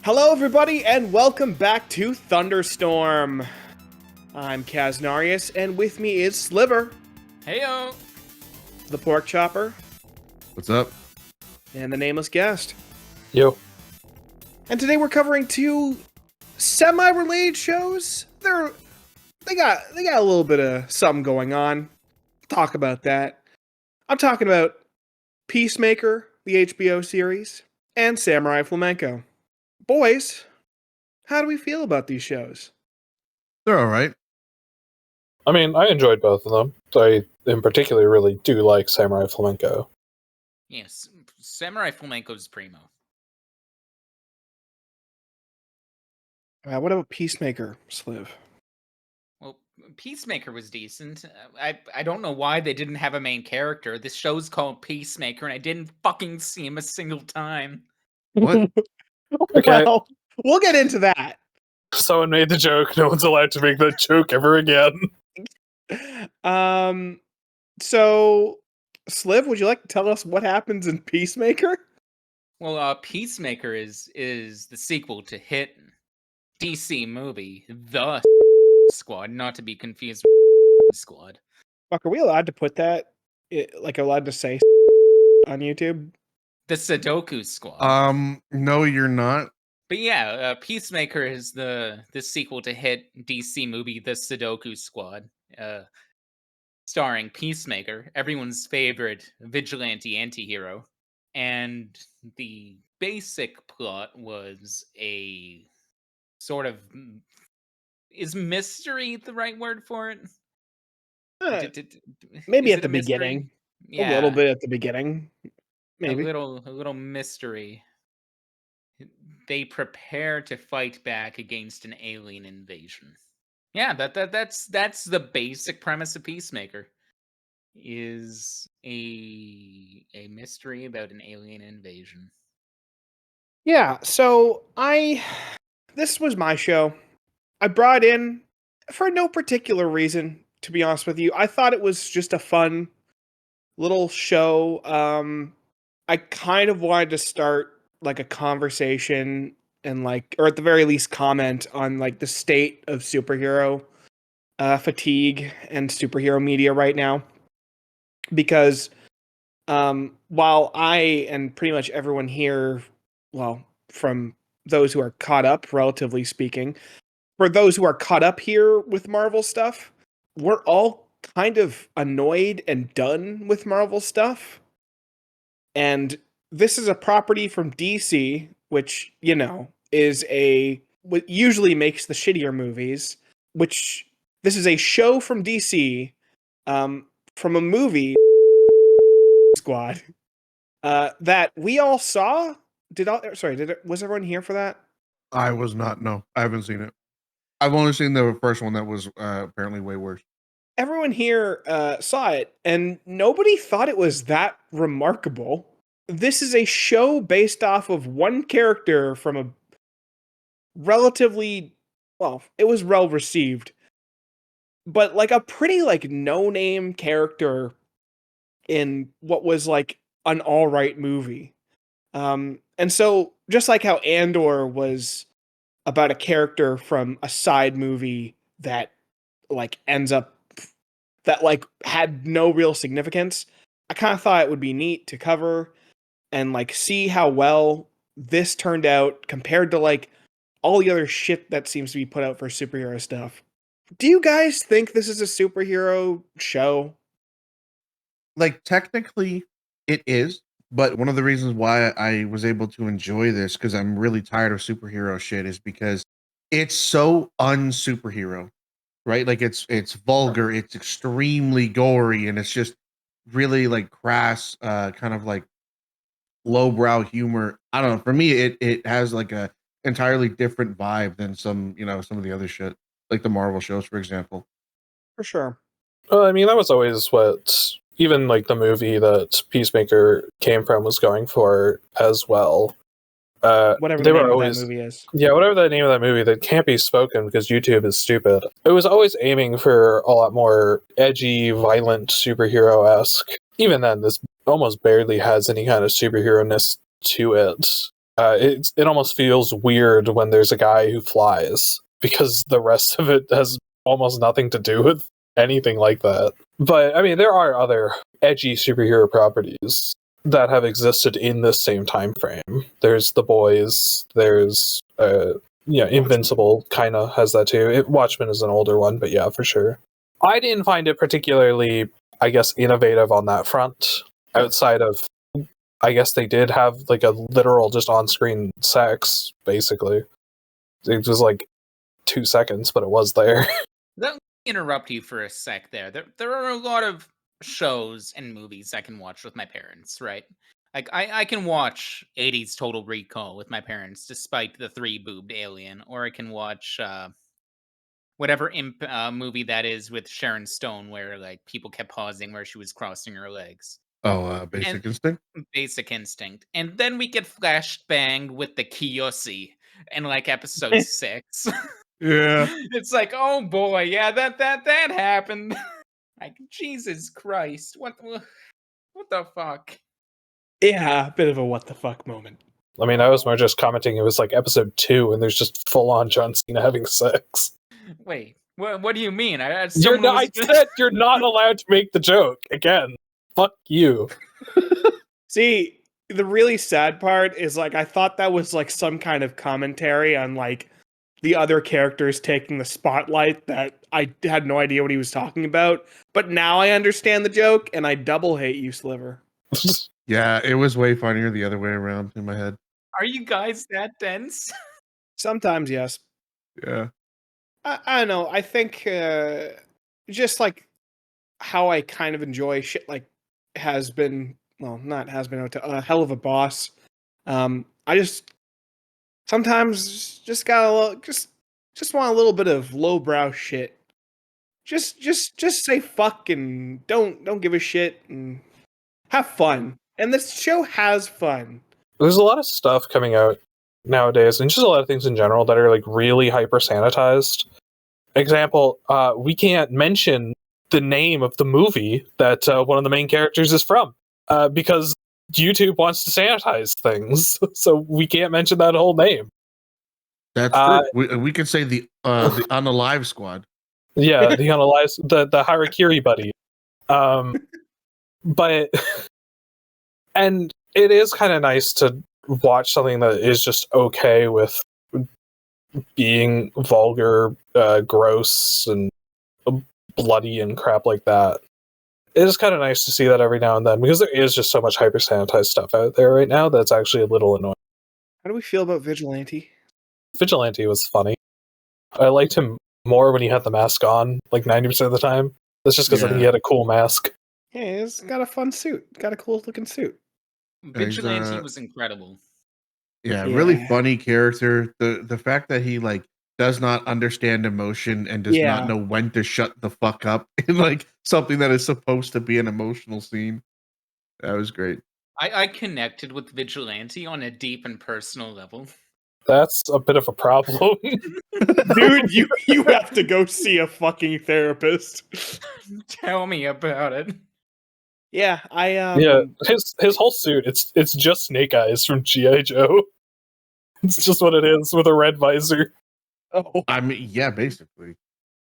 Hello, everybody, and welcome back to Thunderstorm. I'm Kaznarious, and with me is Sliver, Heyo! ThePorkChopper, What's up? and the Nameless guest. Yo. And today we're covering two semi-related shows. They got a little bit of something going on. Talk about that. I'm talking about Peacemaker, the HBO series, and Samurai Flamenco. Boys, how do we feel about these shows? They're all right. I mean, I enjoyed both of them. I, in particular, really do like Samurai Flamenco. Yes, Samurai Flamenco is primo. What about Peacemaker, Sliv? Well, Peacemaker was decent. I don't know why they didn't have a main character. This show's called Peacemaker, and I didn't fucking see him a single time. What? Okay. Well, we'll get into that. Someone made the joke. No one's allowed to make that joke ever again. So, Sliv, would you like to tell us what happens in Peacemaker? Well, Peacemaker is the sequel to hit DC movie The Squad, not to be confused with Squad. Fuck, are we allowed to put that, allowed to say on YouTube? The Sudoku Squad. No, you're not. But yeah, Peacemaker is the sequel to hit DC movie The Sudoku Squad, starring Peacemaker, everyone's favorite vigilante anti-hero. And the basic plot was a sort of... Is mystery the right word for it? Maybe Is at it the a mystery? beginning. Yeah, A little bit at the beginning. Maybe. a little mystery. They prepare to fight back against an alien invasion. Yeah, that's the basic premise of Peacemaker. Is a mystery about an alien invasion. Yeah, so this was my show. I brought in for no particular reason, to be honest with you. I thought it was just a fun little show. I kind of wanted to start like a conversation and or at the very least comment on like the state of superhero fatigue and superhero media right now. Because while I and pretty much everyone here, well, from those who are caught up, relatively speaking, for those who are caught up here with Marvel stuff, we're all kind of annoyed and done with Marvel stuff. And this is a property from DC, which, is what usually makes the shittier movies, which this is a show from DC, from a movie Squad, that we all saw. Was everyone here for that? I was not. No, I haven't seen it. I've only seen the first one that was apparently way worse. Everyone here saw it, and nobody thought it was that remarkable. This is a show based off of one character from a relatively, well, it was well received, but like a pretty like no-name character in what was like an all-right movie. And so just like how Andor was about a character from a side movie that like ends up that like had no real significance, I kind of thought it would be neat to cover and like see how well this turned out compared to like all the other shit that seems to be put out for superhero stuff. Do you guys think this is a superhero show? Like, technically, it is. But one of the reasons why I was able to enjoy this, because I'm really tired of superhero shit, is because it's so unsuperhero, right? Like, it's vulgar, it's extremely gory, and it's just really like crass, kind of like lowbrow humor. I don't know. For me, it has like a entirely different vibe than some of the other shit, like the Marvel shows, for example. For sure. Well, I mean, that was always what even like the movie that Peacemaker came from was going for as well. Whatever they the were name of always that movie is. Yeah, whatever the name of that movie that can't be spoken because YouTube is stupid. It was always aiming for a lot more edgy, violent, superhero-esque. Even then, this almost barely has any kind of superhero-ness to it. it almost feels weird when there's a guy who flies, because the rest of it has almost nothing to do with anything like that. But I mean, there are other edgy superhero properties that have existed in this same time frame. There's The Boys, there's Invincible kind of has that too. Watchmen is an older one, but yeah, for sure. I didn't find it particularly, I guess, innovative on that front, outside of, I guess they did have like a literal just on-screen sex, basically. It was like 2 seconds, but it was there. Let me interrupt you for a sec there. There are a lot of shows and movies I can watch with my parents, right? Like I can watch 80s Total Recall with my parents despite the 3-boobed alien, or I can watch whatever imp movie that is with Sharon Stone where like people kept pausing where she was crossing her legs. Oh, Basic Instinct? Basic Instinct. And then we get flashbanged with the Kiyoshi in like episode 6. Yeah. It's like, oh boy, yeah, that happened. Like, Jesus Christ. What the fuck? Yeah, a bit of a what the fuck moment. I mean, I was more just commenting it was like episode 2 and there's just full-on John Cena having sex. Wait, what do you mean? I said you're not allowed to make the joke. Again, fuck you. See, the really sad part is like I thought that was like some kind of commentary on like the other characters taking the spotlight, that I had no idea what he was talking about. But now I understand the joke, and I double hate you, Sliver. Yeah, it was way funnier the other way around in my head. Are you guys that dense? Sometimes, yes. Yeah. I don't know. I think just like how I kind of enjoy shit like Has Been, well, not Has Been, Hell of a Boss. I just sometimes just got a little, just want a little bit of lowbrow shit. Just say fuck and don't give a shit and have fun. And this show has fun. There's a lot of stuff coming out nowadays, and just a lot of things in general that are like really hyper sanitized. Example, we can't mention the name of the movie that one of the main characters is from, because YouTube wants to sanitize things, so we can't mention that whole name. That's true. We could say the Unalive Squad. Yeah, the Unalive, the Harakiri buddy. But and it is kind of nice to watch something that is just okay with being vulgar, gross, and bloody and crap like that. It is kind of nice to see that every now and then, because there is just so much hyper sanitized stuff out there right now that's actually a little annoying. How do we feel about Vigilante? Vigilante was funny. I liked him more when he had the mask on, like 90% of the time. That's just because I think he had a cool mask. Yeah, he's got a fun suit. Got a cool looking suit. Vigilante was incredible. Yeah, really funny character. The fact that he like does not understand emotion and does not know when to shut the fuck up in like something that is supposed to be an emotional scene. That was great. I connected with Vigilante on a deep and personal level. That's a bit of a problem. Dude, you have to go see a fucking therapist. Tell me about it. Yeah, his whole suit, it's just Snake Eyes from G.I. Joe. It's just what it is with a red visor. Oh, I mean, yeah, basically.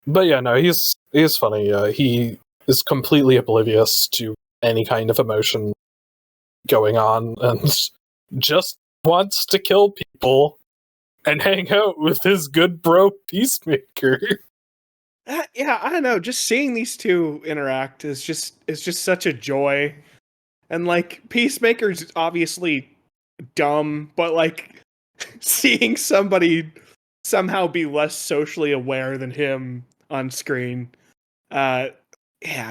But yeah, no, he's funny. He is completely oblivious to any kind of emotion going on, and just wants to kill people and hang out with his good bro Peacemaker. Yeah, I don't know. Just seeing these two interact is just such a joy. And like Peacemaker's obviously dumb, but like seeing somebody somehow be less socially aware than him on screen,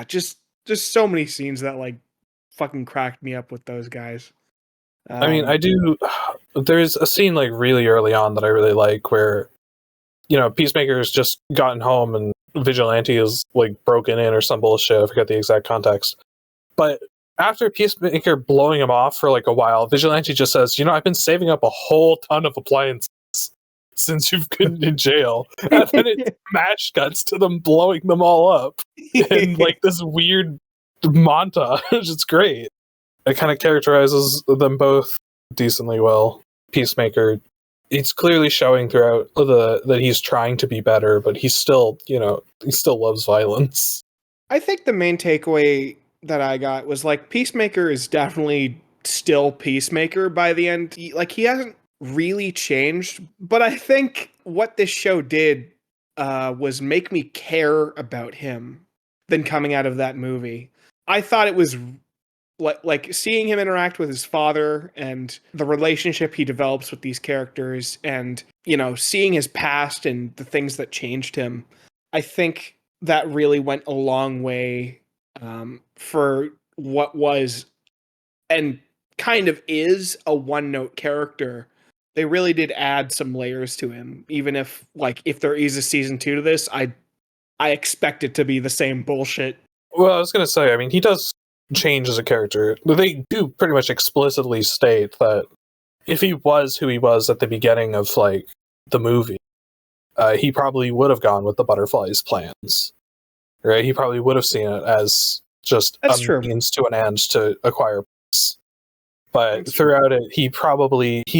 just so many scenes that like fucking cracked me up with those guys. I mean, I do. There's a scene like really early on that I really like where, Peacemaker's just gotten home and Vigilante is like broken in or some bullshit. I forget the exact context. But after Peacemaker blowing him off for like a while, Vigilante just says, I've been saving up a whole ton of appliances since you've been in jail. And then it smash cuts to them blowing them all up in like this weird montage. It's great. It kind of characterizes them both decently well. Peacemaker, it's clearly showing throughout that he's trying to be better, but he's still, he still loves violence. I think the main takeaway that I got was like Peacemaker is definitely still Peacemaker by the end. He hasn't really changed, but I think what this show did was make me care about him than coming out of that movie. I thought it was like seeing him interact with his father and the relationship he develops with these characters, and seeing his past and the things that changed him. I think that really went a long way for what was and kind of is a one-note character. They really did add some layers to him, even if if there is a season 2 to this, I expect it to be the same bullshit. Well, I was going to say, I mean, he does change as a character. They do pretty much explicitly state that if he was who he was at the beginning of the movie, he probably would have gone with the Butterfly's plans, right? He probably would have seen it as just That's a true. means to an end to acquire peace. But throughout it, he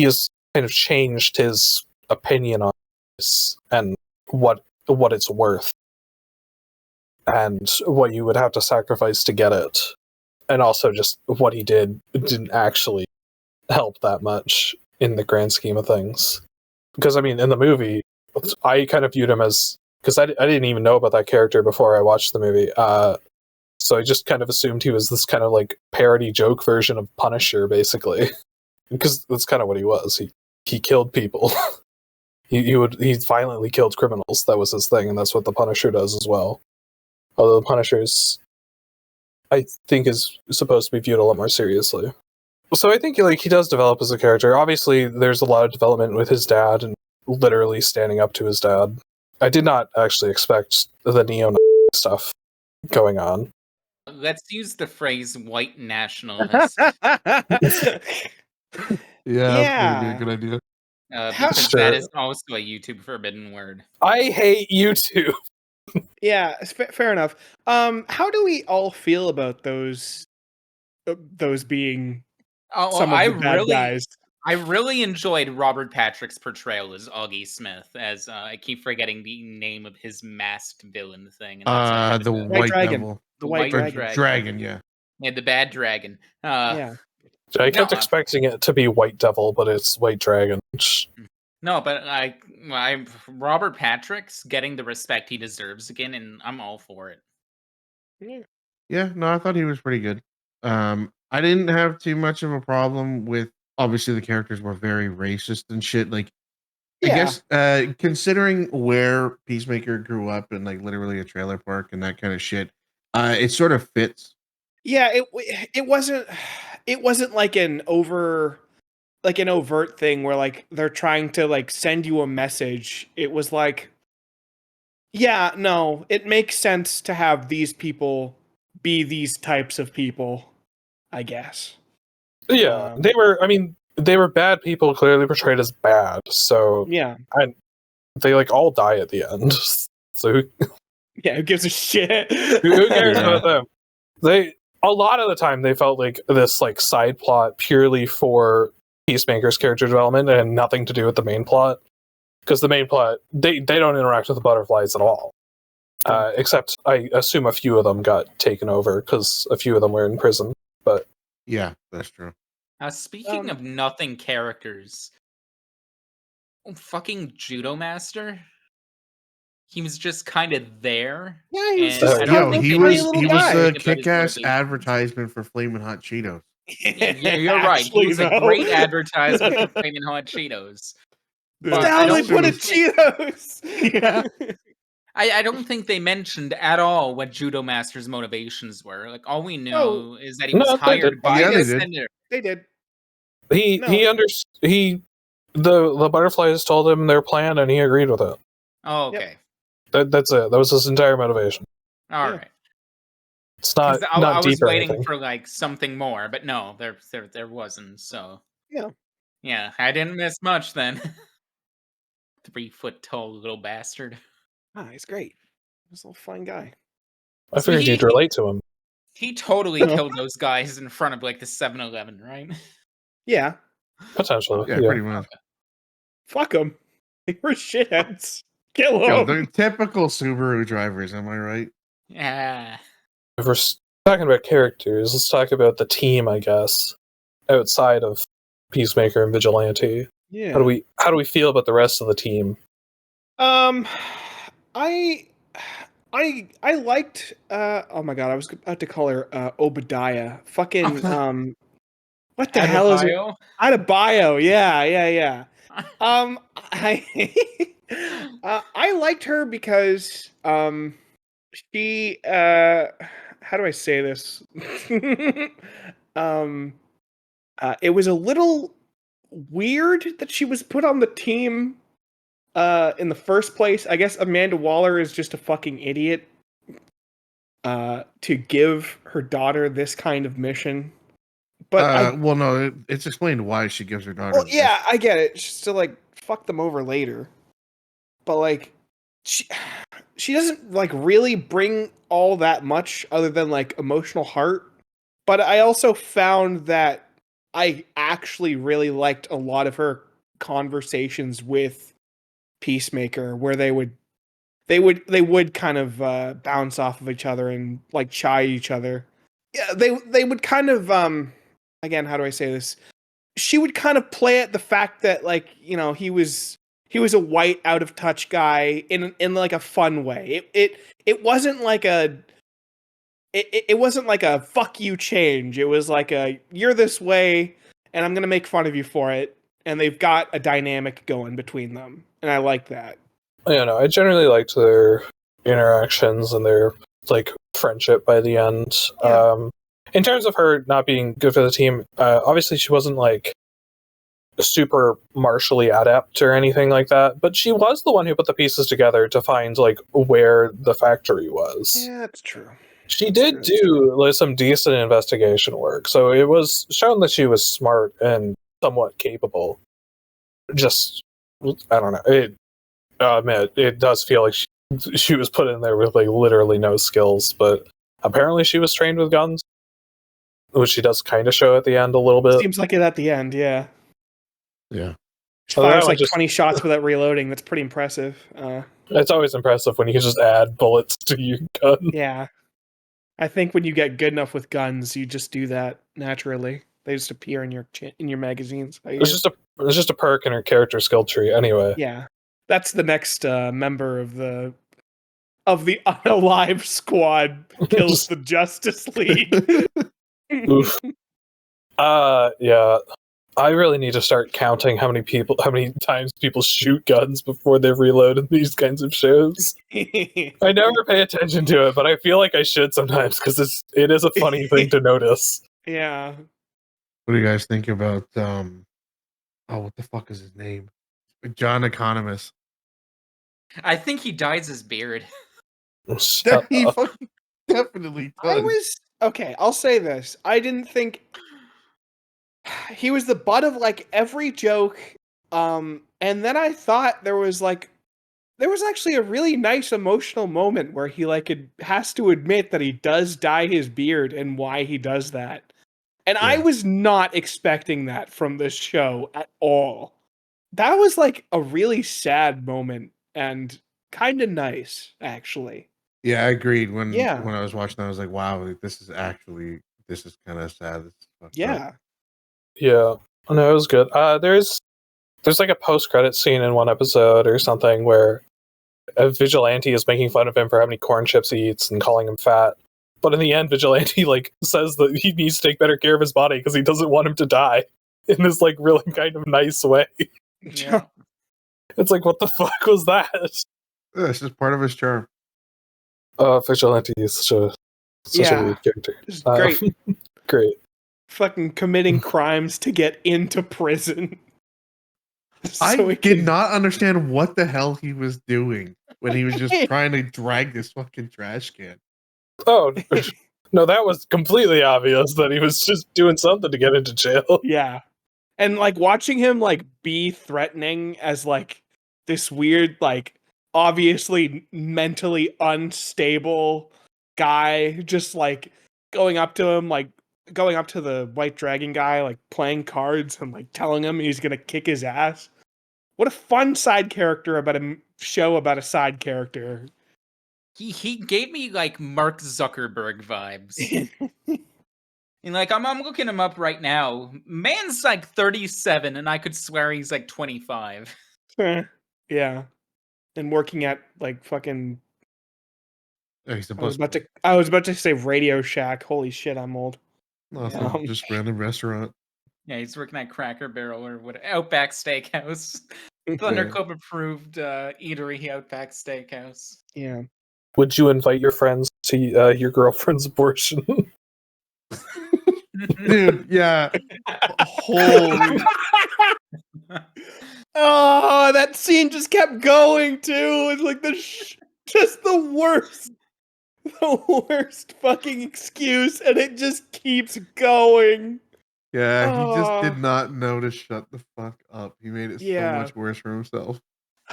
has kind of changed his opinion on this and what it's worth and what you would have to sacrifice to get it. And also just what he didn't actually help that much in the grand scheme of things. Because, I mean, in the movie, I kind of viewed him as... Because I didn't even know about that character before I watched the movie. So I just kind of assumed he was this kind of parody joke version of Punisher, basically. Because that's kind of what he was. He killed people. he violently killed criminals. That was his thing, and that's what the Punisher does as well. Although the Punisher's, I think, is supposed to be viewed a lot more seriously. So I think he does develop as a character. Obviously, there's a lot of development with his dad and literally standing up to his dad. I did not actually expect the neo stuff going on. Let's use the phrase white nationalist. Yeah, maybe a good idea. Because Sure. that is also a YouTube forbidden word. I hate YouTube. Yeah, fair enough. How do we all feel about those being some of the bad guys? I really enjoyed Robert Patrick's portrayal as Augie Smith, as I keep forgetting the name of his masked villain thing. And The White Dragon. Devil. The White Dragon, yeah. Yeah, the bad dragon. Yeah. I kept expecting it to be White Devil, but it's White Dragon. No, but Robert Patrick's getting the respect he deserves again, and I'm all for it. Yeah, no, I thought he was pretty good. I didn't have too much of a problem with, obviously the characters were very racist and shit. I guess considering where Peacemaker grew up in literally a trailer park and that kind of shit, it sort of fits. Yeah, it wasn't like an overt thing where they're trying to send you a message. It was yeah, no, it makes sense to have these people be these types of people, I guess. Yeah, they were bad people, clearly portrayed as bad. So yeah, they all die at the end. So yeah, who gives a shit? who cares about them? A lot of the time they felt like this side plot purely for Peacemaker's character development and nothing to do with the main plot. Because the main plot, they don't interact with the butterflies at all. Except I assume a few of them got taken over because a few of them were in prison. But yeah, that's true. Speaking of nothing characters, fucking Judo Master. He was just kind of there. Yeah, he was he was a Kick-ass kick-ass advertisement for Flamin' Hot Cheetos. You're right. He was a great advertisement for Flamin' Hot Cheetos. But I don't put Cheetos. Yeah. I don't think they mentioned at all what Judo Master's motivations were. All we know is that he was hired by the Senator. They did. The butterflies told him their plan and he agreed with it. Oh, okay. That's it. That was his entire motivation. All right. It's not. I was waiting anything. for something more, but no, there wasn't. So yeah, I didn't miss much then. 3 foot tall little bastard. Ah, he's great. He's a little fine guy. I figured you'd relate to him. He totally killed those guys in front of the 7-Eleven, right? Yeah. Potentially. Yeah, Yeah. pretty much. Fuck them. They were shitheads. Kill Yo, them. they're typical Subaru drivers, am I right? Yeah. If we're talking about characters, let's talk about the team, I guess, outside of Peacemaker and Vigilante. Yeah. How do we feel about the rest of the team? I liked oh my god, I was about to call her Obadiah. Fucking what the hell is it? Adebayo? Adebayo. Yeah. I I liked her because she how do I say this? um it was a little weird that she was put on the team in the first place. I guess Amanda Waller is just a fucking idiot to give her daughter this kind of mission. But Well, no, it's explained why she gives her daughter. well, yeah, I get it. Just to like fuck them over later. But like she doesn't like really bring all that much other than like emotional heart. But I also found that I actually really liked a lot of her conversations with Peacemaker, where they would kind of bounce off of each other and like chide each other. Yeah, they would kind of again, how do I say this? She would kind of play at the fact that like, you know, he was a white out of touch guy in like a fun way. It wasn't like a it wasn't like a fuck you change. It was like a you're this way and I'm going to make fun of you for it, and they've got a dynamic going between them. And I like that. You know, I generally liked their interactions and their like friendship by the end. Yeah. In terms of her not being good for the team, obviously she wasn't like super martially adept or anything like that, but she was the one who put the pieces together to find like where the factory was. Yeah, that's true. She did do like, some decent investigation work, so it was shown that she was smart and somewhat capable. Just, I don't know. Man, it does feel like she was put in there with like literally no skills, but apparently she was trained with guns, which she does kind of show at the end a little bit. Seems like it at the end, yeah. Yeah. She fires like 20 shots without reloading. That's pretty impressive. It's always impressive when you can just add bullets to your gun. Yeah. I think when you get good enough with guns, you just do that naturally. They just appear in your magazines. It's just a perk in her character skill tree anyway. Yeah. That's the next member of the unalive squad kills the Justice League. Oof. Yeah. I really need to start counting how many times people shoot guns before they reload in these kinds of shows. I never pay attention to it, but I feel like I should sometimes because it is a funny thing to notice. Yeah. What do you guys think about what the fuck is his name? John Economist. I think he dyes his beard. He fucking definitely does. Okay, I'll say this. I didn't think he was the butt of like every joke. And then I thought there was actually a really nice emotional moment where he has to admit that he does dye his beard and why he does that. And I was not expecting that from this show at all. That was like a really sad moment and kind of nice, actually. Yeah, I agreed. When I was watching, I was like, "Wow, this is kind of sad." Yeah, yeah. No, it was good. There's like a post-credit scene in one episode or something where a vigilante is making fun of him for how many corn chips he eats and calling him fat. But in the end, vigilante like says that he needs to take better care of his body because he doesn't want him to die in this like really kind of nice way. Yeah. It's like, what the fuck was that? This is part of his charm. Vigilante is such a weird character. Great. Great. Fucking committing crimes to get into prison. I did not understand what the hell he was doing when he was just trying to drag this fucking trash can. Oh, no, that was completely obvious that he was just doing something to get into jail. Yeah. And like watching him like be threatening as like this weird, like obviously mentally unstable guy, just like going up to him, like going up to the White Dragon guy, like playing cards and like telling him he's gonna kick his ass. What a fun side character about a show about a side character. He gave me like Mark Zuckerberg vibes. And like I'm looking him up right now. Man's like 37, and I could swear he's like 25. Yeah, and working at like fucking. Yeah, he's a I was about to say Radio Shack. Holy shit, I'm old. Also, just random restaurant. Yeah, he's working at Cracker Barrel or what? Outback Steakhouse. Thunder Club approved eatery, Outback Steakhouse. Yeah. Would you invite your friends to your girlfriend's abortion? Dude, yeah. Holy. Oh, that scene just kept going too. It's like just the worst fucking excuse, and it just keeps going. Yeah, he just did not know to shut the fuck up. He made it so much worse for himself.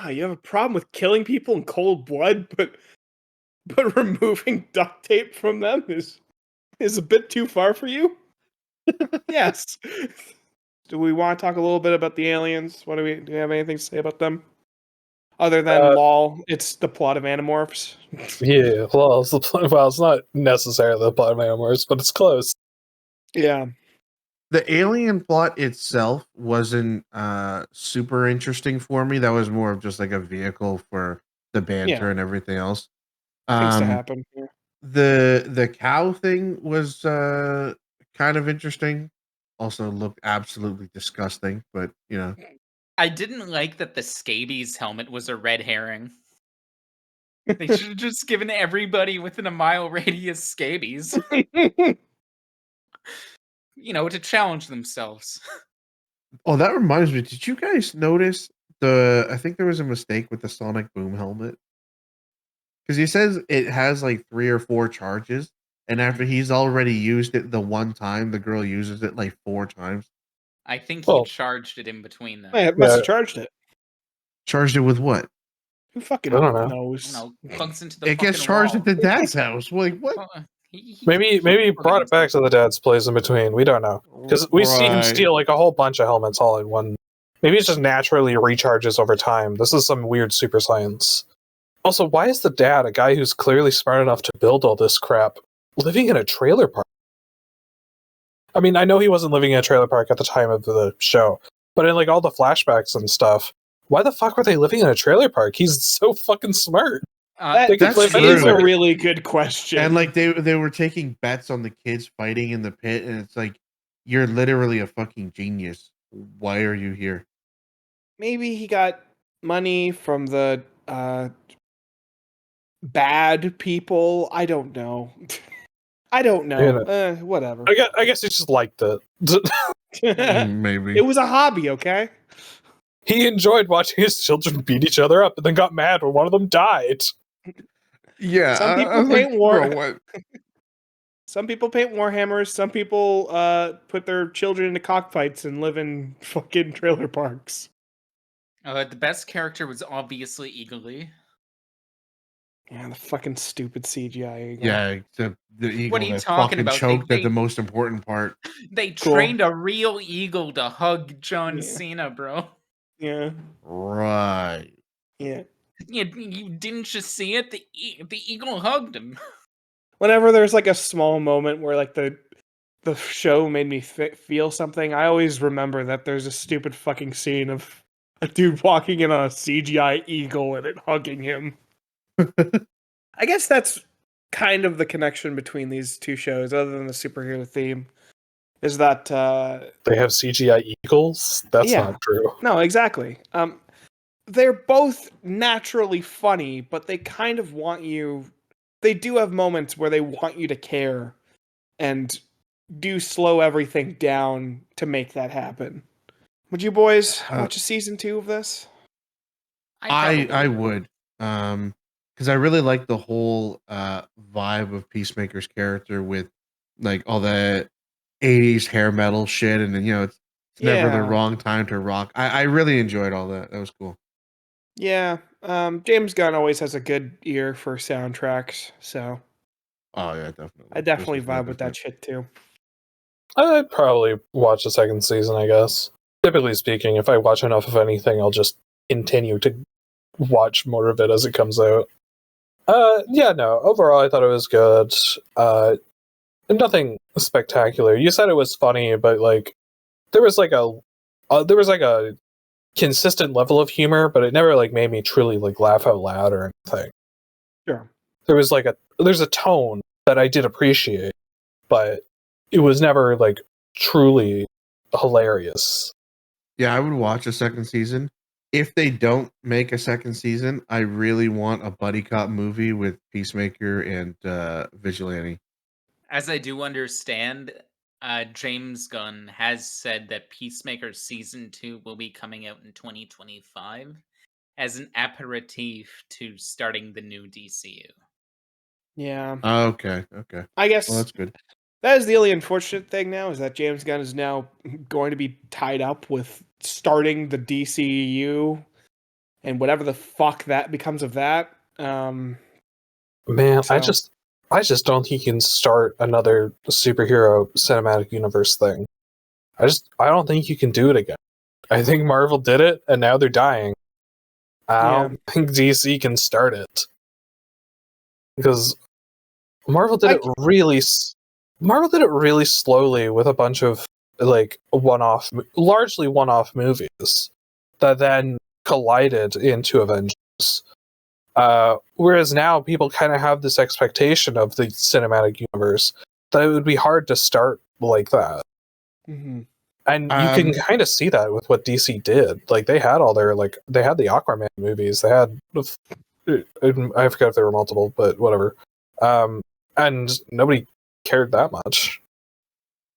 You have a problem with killing people in cold blood, but removing duct tape from them is a bit too far for you? Yes. Do we want to talk a little bit about the aliens? Do we have anything to say about them? Other than lol, it's the plot of Animorphs. Yeah, well, it's not necessarily the plot of Animorphs, but it's close. Yeah. The alien plot itself wasn't super interesting for me. That was more of just like a vehicle for the banter and everything else. Things to happen. Yeah. The cow thing was kind of interesting. Also looked absolutely disgusting, but you know. I didn't like that the scabies helmet was a red herring. They should have just given everybody within a mile radius scabies. You know, to challenge themselves. Oh, that reminds me. Did you guys notice I think there was a mistake with the Sonic Boom helmet? Because he says it has like 3 or 4 charges, and after he's already used it the one time, the girl uses it like 4 times. I think he charged it in between them. It must have charged it. Charged it with what? Who fucking I don't know. knows? Plugs into the It gets charged wall. at the dad's house. Like what? Maybe he brought it back to the dad's place in between. We don't know, because we see him steal like a whole bunch of helmets all in one. Maybe it just naturally recharges over time. This is some weird super science. Also, why is the dad, a guy who's clearly smart enough to build all this crap, living in a trailer park? I mean, I know he wasn't living in a trailer park at the time of the show, but in like all the flashbacks and stuff, why the fuck were they living in a trailer park? He's so fucking smart. That is a really good question. And like they were taking bets on the kids fighting in the pit, and it's like, you're literally a fucking genius. Why are you here? Maybe he got money from the bad people. I don't know. I don't know. Yeah. Whatever. I guess he just liked it. Maybe. It was a hobby, okay? He enjoyed watching his children beat each other up, and then got mad when one of them died. Yeah. Some people paint Some people paint Warhammers. Some people put their children into cockfights and live in fucking trailer parks. The best character was obviously Eagly. Yeah, the fucking stupid CGI eagle. Yeah, the eagle What are you that talking fucking about? choked at the most important part. They trained a real eagle to hug John Cena, bro. Yeah. Right. Yeah. You didn't just see it? The eagle hugged him. Whenever there's like a small moment where like the show made me feel something, I always remember that there's a stupid fucking scene of a dude walking in on a CGI eagle and it hugging him. I guess that's kind of the connection between these two shows, other than the superhero theme, is that they have CGI eagles? That's not true. No, exactly. They're both naturally funny, but they kind of want you. They do have moments where they want you to care, and do slow everything down to make that happen. Would you boys watch a season 2 of this? I would. Because I really like the whole vibe of Peacemaker's character with like all the 80s hair metal shit, and then it's never the wrong time to rock. I really enjoyed all that. That was cool. Yeah. James Gunn always has a good ear for soundtracks, so oh yeah, definitely. I definitely vibe with that shit too. I'd probably watch the second season, I guess. Typically speaking, if I watch enough of anything, I'll just continue to watch more of it as it comes out. Yeah, no. Overall, I thought it was good. Nothing spectacular. You said it was funny, but like there was like a consistent level of humor, but it never like made me truly like laugh out loud or anything. Sure. There's a tone that I did appreciate, but it was never like truly hilarious. Yeah, I would watch a second season. If they don't make a second season, I really want a buddy cop movie with Peacemaker and Vigilante. As I do understand, James Gunn has said that Peacemaker Season 2 will be coming out in 2025 as an aperitif to starting the new DCU. Yeah. Okay. I guess Well, that's good. that is the only unfortunate thing now, is that James Gunn is now going to be tied up with starting the DCU and whatever the fuck that becomes of that. Man, So- I just don't think he can start another superhero cinematic universe thing. I don't think you can do it again. I think Marvel did it, and now they're dying. I don't think DC can start it because Marvel did it really slowly with a bunch of like largely one-off movies that then collided into Avengers. Whereas now people kind of have this expectation of the cinematic universe that it would be hard to start like that. Mhm. And you can kind of see that with what DC did. Like they had they had the Aquaman movies. They had, I forget if there were multiple, but whatever. And nobody cared that much.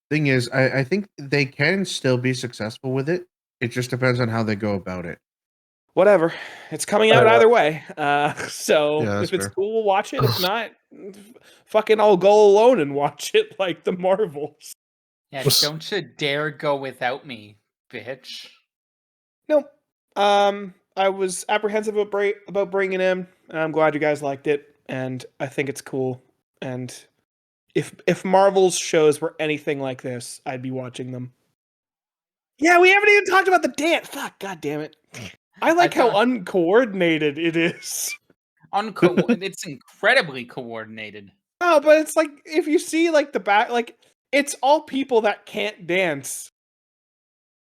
Thing is, I think they can still be successful with it. It just depends on how they go about it. Whatever. It's coming out either way. So Yeah, that's if it's fair. cool, we'll watch it. If not, fucking I'll go alone and watch it like the Marvels. Yeah, don't you dare go without me, bitch. Nope. I was apprehensive about bringing it in, and I'm glad you guys liked it, and I think it's cool. And if Marvel's shows were anything like this, I'd be watching them. Yeah, we haven't even talked about the dance. Fuck, god damn it. I like how uncoordinated it is. It's incredibly coordinated. Oh, but it's like if you see like the back, like it's all people that can't dance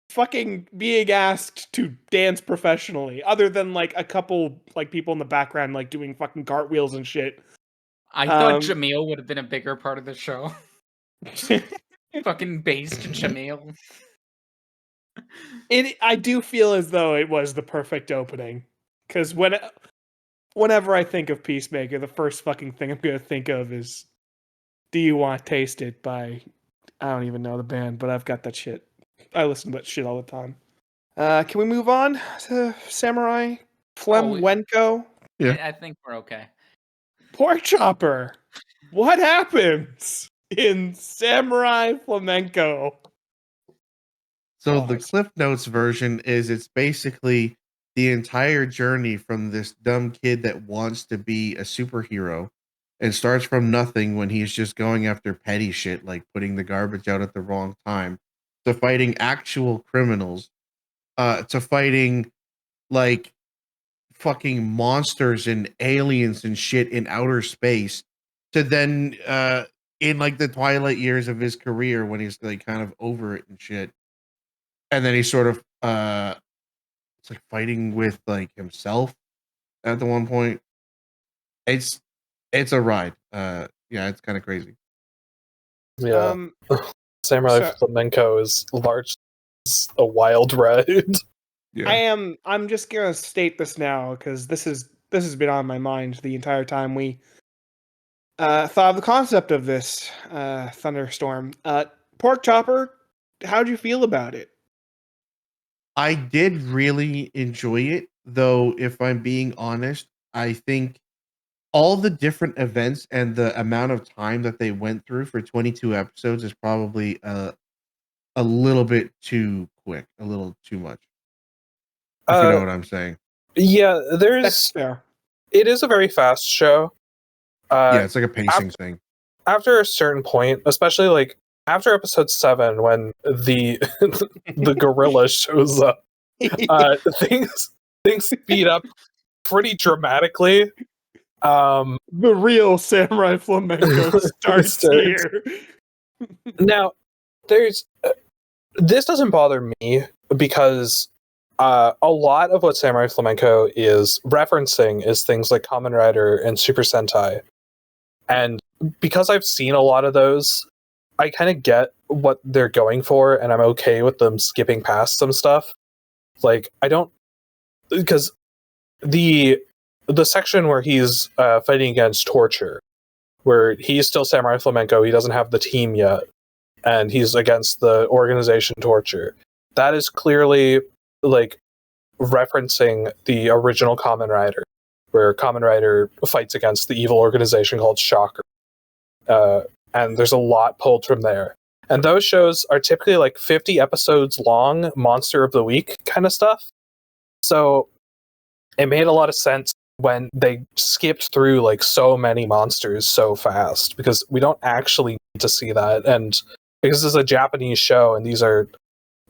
fucking being asked to dance professionally, other than like a couple like people in the background like doing fucking cartwheels and shit. I thought Jamil would have been a bigger part of the show. Fucking based Jamil. I do feel as though it was the perfect opening, because whenever I think of Peacemaker, the first fucking thing I'm gonna think of is "Do You Want to Taste It" by, I don't even know the band, but I've got that shit. I listen to that shit all the time. Can we move on to Samurai Flamenco? Yeah. I think we're okay. PorkChopper. What happens in Samurai Flamenco? So the Cliff Notes version is it's basically the entire journey from this dumb kid that wants to be a superhero and starts from nothing when he's just going after petty shit like putting the garbage out at the wrong time, to fighting actual criminals, to fighting like fucking monsters and aliens and shit in outer space, to then in like the twilight years of his career when he's like kind of over it and shit. And then he's sort of it's like fighting with like himself at the one point. It's a ride. Yeah, it's kind of crazy. Yeah. Samurai Flamenco is a wild ride. Yeah. I'm just gonna state this now because this has been on my mind the entire time we thought of the concept of this Thunderstorm. PorkChopper, how'd you feel about it? I did really enjoy it, though if I'm being honest, I think all the different events and the amount of time that they went through for 22 episodes is probably a little bit too quick, a little too much. If you know what I'm saying. Yeah, That's fair. It is a very fast show. Yeah, it's like a pacing thing. After a certain point, especially like after episode 7, when the the gorilla shows up, things speed up pretty dramatically. The real Samurai Flamenco starts here. Now, there's this doesn't bother me because a lot of what Samurai Flamenco is referencing is things like Kamen Rider and Super Sentai. And because I've seen a lot of those, I kind of get what they're going for, and I'm okay with them skipping past some stuff. Like, I don't... Because the section where he's fighting against torture, where he's still Samurai Flamenco, he doesn't have the team yet, and he's against the organization Torture. That is clearly like referencing the original Kamen Rider, where Kamen Rider fights against the evil organization called Shocker. And there's a lot pulled from there. And those shows are typically like 50 episodes long, Monster of the Week kind of stuff. So it made a lot of sense when they skipped through like so many monsters so fast, because we don't actually need to see that. And because this is a Japanese show and these are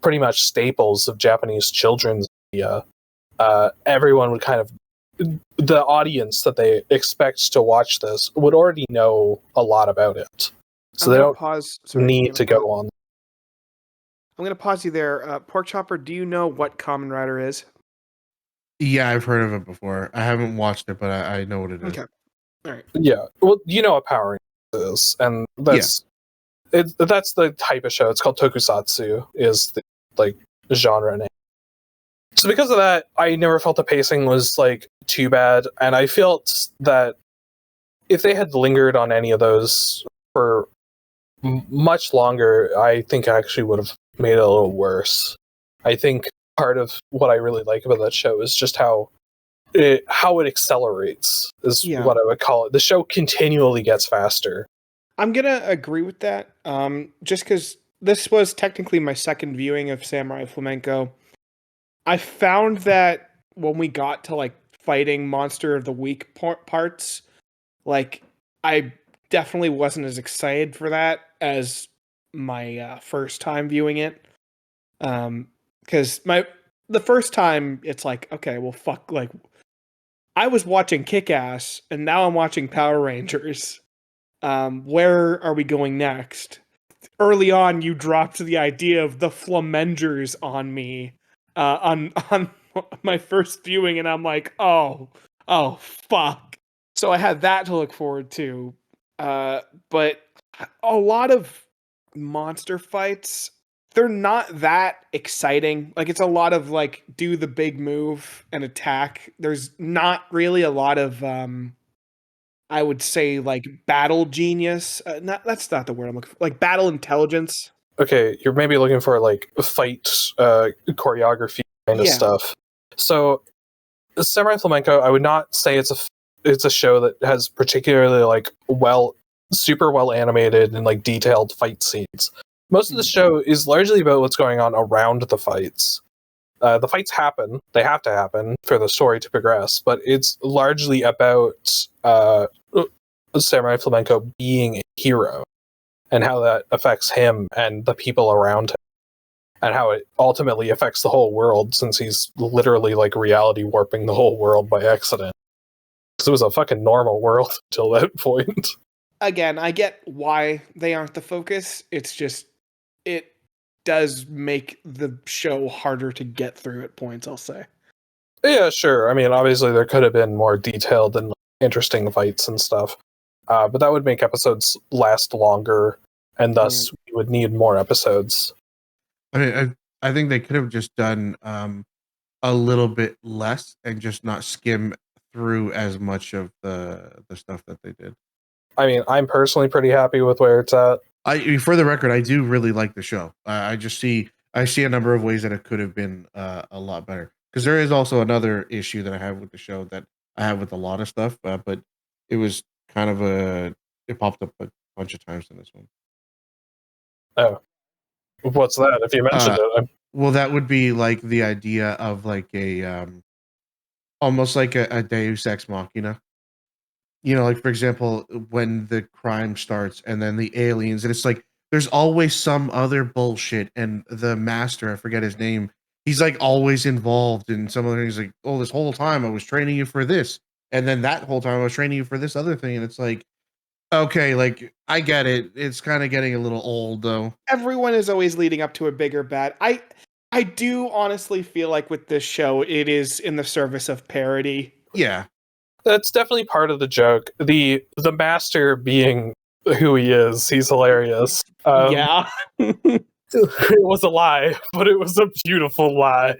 pretty much staples of Japanese children's media, everyone would kind of, the audience that they expect to watch this would already know a lot about it. So they don't need to go on. I'm going to pause you there. PorkChopper, do you know what Kamen Rider is? Yeah, I've heard of it before. I haven't watched it, but I know what it is. Okay. All right. Yeah. Well, you know what Power Rangers is, and that's that's the type of show. It's called tokusatsu, is the like genre name. So because of that, I never felt the pacing was like too bad, and I felt that if they had lingered on any of those for much longer, I think I actually would have made it a little worse. I think part of what I really like about that show is just how it accelerates, is what I would call it. The show continually gets faster. I'm going to agree with that, just because this was technically my second viewing of Samurai Flamenco. I found that when we got to like fighting Monster of the Week parts, like I definitely wasn't as excited for that as my first time viewing it. Because the first time it's like, okay, well, fuck, like I was watching Kick-Ass and now I'm watching Power Rangers. Where are we going next? Early on, you dropped the idea of the Flamengers on me on my first viewing, and I'm like, oh, fuck. So I had that to look forward to. But a lot of monster fights, they're not that exciting. Like, it's a lot of like do the big move and attack. There's not really a lot of I would say like battle genius. That's not the word I'm looking for. Like battle intelligence. Okay, you're maybe looking for like fight choreography kind of stuff. So Samurai Flamenco, I would not say it's a show that has particularly like super well animated and like detailed fight scenes. Most of the show is largely about what's going on around the fights. The fights happen; they have to happen for the story to progress. But it's largely about Samurai Flamenco being a hero and how that affects him and the people around him, and how it ultimately affects the whole world, since he's literally like reality warping the whole world by accident. Because it was a fucking normal world until that point. Again, I get why they aren't the focus. It's just, it does make the show harder to get through at points, I'll say. Yeah, sure. I mean, obviously there could have been more detailed and interesting fights and stuff. But that would make episodes last longer, and thus we would need more episodes. I mean, I think they could have just done a little bit less and just not skim through as much of the stuff that they did. I mean, I'm personally pretty happy with where it's at. For the record, I do really like the show. I see a number of ways that it could have been a lot better. Because there is also another issue that I have with the show that I have with a lot of stuff, but it was kind of it popped up a bunch of times in this one. Oh, what's that? If you mentioned it, well, that would be like the idea of like a almost like a Deus Ex Machina. You know, like for example, when the crime starts and then the aliens, and it's like there's always some other bullshit, and the master, I forget his name, he's like always involved in some other things. Like, oh, this whole time I was training you for this, and then that whole time I was training you for this other thing, and it's like, okay, like I get it. It's kind of getting a little old, though. Everyone is always leading up to a bigger bat. I do honestly feel like with this show, it is in the service of parody. Yeah, That's definitely part of the joke. The master being who he is, he's hilarious. Yeah. It was a lie, but it was a beautiful lie.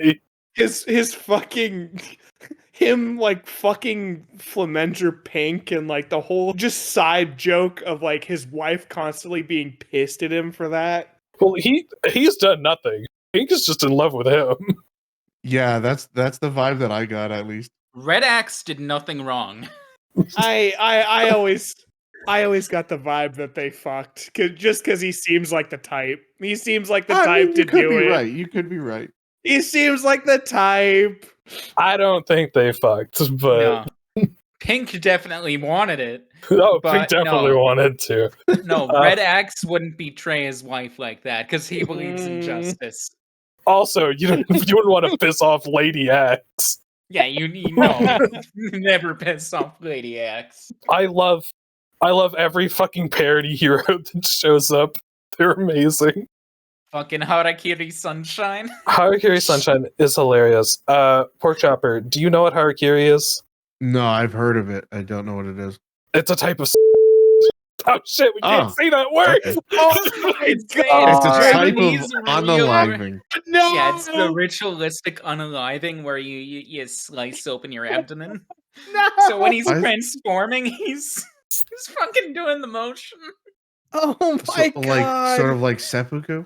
His fucking him like fucking Flamenger Pink and like the whole just side joke of like his wife constantly being pissed at him for that. Well, he's done nothing. Pink is just in love with him. yeah, that's the vibe that I got, at least. Red Axe did nothing wrong. I always got the vibe that they fucked just because he seems like the type. He seems like the type to you could do be it. right. You could be right. He seems like the type. I don't think they fucked, but No. Pink definitely wanted it. no, But Pink definitely no. wanted to. No, Red Axe wouldn't betray his wife like that because he believes in justice. Also, you wouldn't want to piss off Lady X. Yeah, you know, never piss off Lady Axe. I love every fucking parody hero that shows up. They're amazing. Fucking Harakiri Sunshine. Harakiri Sunshine is hilarious. PorkChopper, do you know what Harakiri is? No, I've heard of it. I don't know what it is. It's a type of oh shit, we can't say that word! Okay. Oh my It's god! It's a type Japanese of real- unaliving. No! Yeah, it's the ritualistic unaliving where you slice open your abdomen. No! So when he's I- transforming, he's fucking doing the motion. Oh my god! Like sort of like seppuku.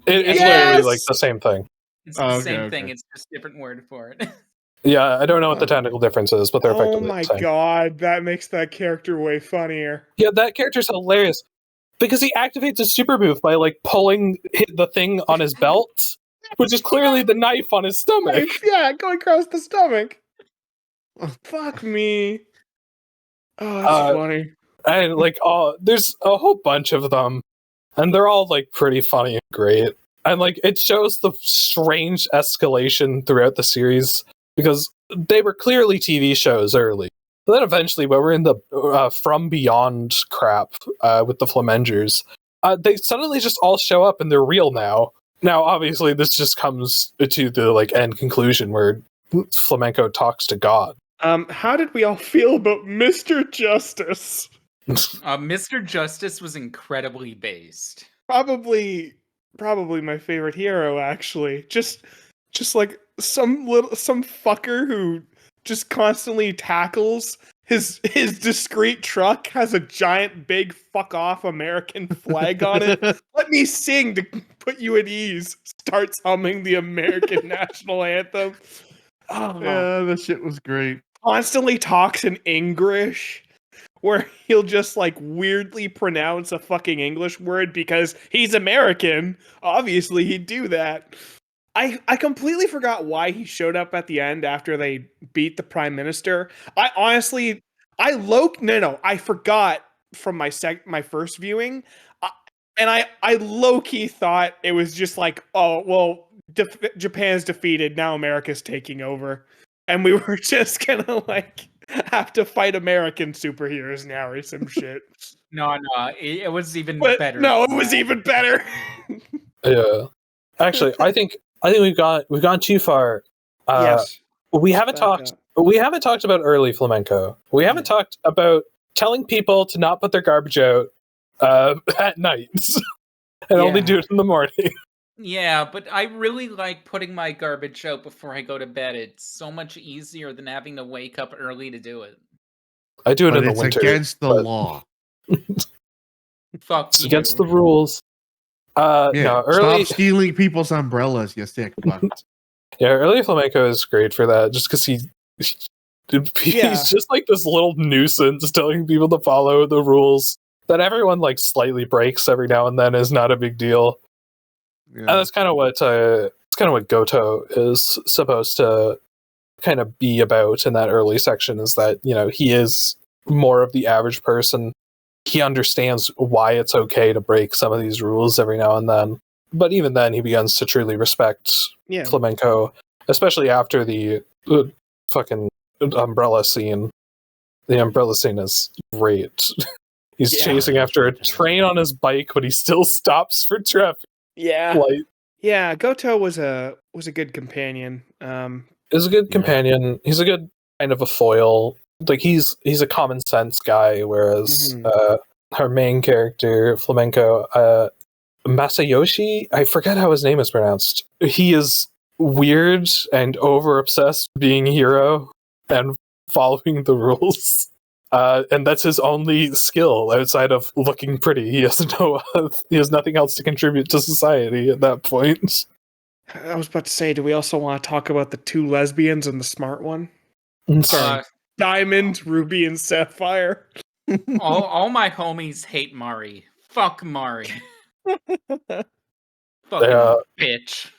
It's Yes! literally like the same thing. It's the Oh, okay, same thing. okay. It's just a different word for it. Yeah, I don't know what the technical difference is, but they're Oh effectively my the same. god, that makes that character way funnier. Yeah, that character's hilarious because he activates his super move by like pulling the thing on his belt, which is clearly the knife on his stomach. Yeah, going across the stomach. Oh, fuck me. Oh, that's funny. And like, there's a whole bunch of them, and they're all like pretty funny and great. And like, it shows the strange escalation throughout the series because they were clearly TV shows early. But then eventually, when we're in the From Beyond crap with the Flamengers, they suddenly just all show up and they're real now. Now, obviously, this just comes to the like end conclusion where Flamenco talks to God. How did we all feel about Mr. Justice? Mr. Justice was incredibly based. Probably my favorite hero, actually. Just like some fucker who just constantly tackles his discreet truck has a giant big fuck off American flag on it. Let me sing to put you at ease. Starts humming the American national anthem. Oh, Yeah, that shit was great. constantly talks in English, where he'll just like weirdly pronounce a fucking English word because he's American. Obviously, he'd do that. I completely forgot why he showed up at the end after they beat the prime minister. I honestly, I forgot from my first viewing, and I low key thought it was just like, oh well, Japan's defeated, now America's taking over, and we were just gonna like have to fight American superheroes now or some shit. No, it was even But better. no, it was even better. Yeah, actually, I think we've gone too far. Yes. We haven't talked about early flamenco. We haven't talked about telling people to not put their garbage out at night and only Yeah. do it in the morning. Yeah, but I really like putting my garbage out before I go to bed. It's so much easier than having to wake up early to do it. I do it But in the it's winter. against the but law. Fuck It's you. against the rules. Yeah, No, early stop stealing people's umbrellas, you sick fuck. Yeah, early flamenco is great for that. Just because he's Yeah. just like this little nuisance telling people to follow the rules that everyone like slightly breaks every now and then is not a big deal. Yeah. And that's kind of what Goto is supposed to kind of be about in that early section. Is that he is more of the average person he understands why it's okay to break some of these rules every now and then. But even then, he begins to truly respect Flamenco, especially after the fucking umbrella scene. The umbrella scene is great. He's chasing after a train on his bike, but he still stops for traffic. Yeah, Goto was a good companion. Is a good companion. He's a good kind of a foil. Like he's a common sense guy, whereas her main character Flamenco, Masayoshi, I forget how his name is pronounced. He is weird and over obsessed being a hero and following the rules. And that's his only skill outside of looking pretty. He has nothing else to contribute to society at that point. I was about to say, do we also want to talk about the two lesbians and the smart one? Diamond, Ruby, and Sapphire. all my homies hate Mari. Fuck Mari. Fucking bitch.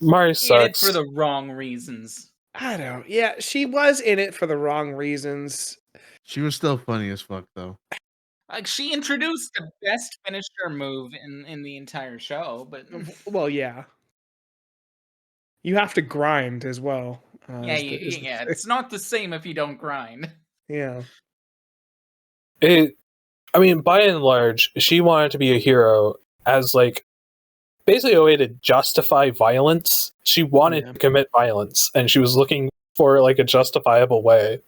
Mari sucks. In it for the wrong reasons. I don't. Yeah, she was in it for the wrong reasons. She was still funny as fuck, though. Like, she introduced the best finisher move in the entire show, but... Well, yeah. You have to grind as well. It's not the same if you don't grind. Yeah. I mean, by and large, she wanted to be a hero as, like, basically a way to justify violence. She wanted to commit violence, and she was looking for, like, a justifiable way,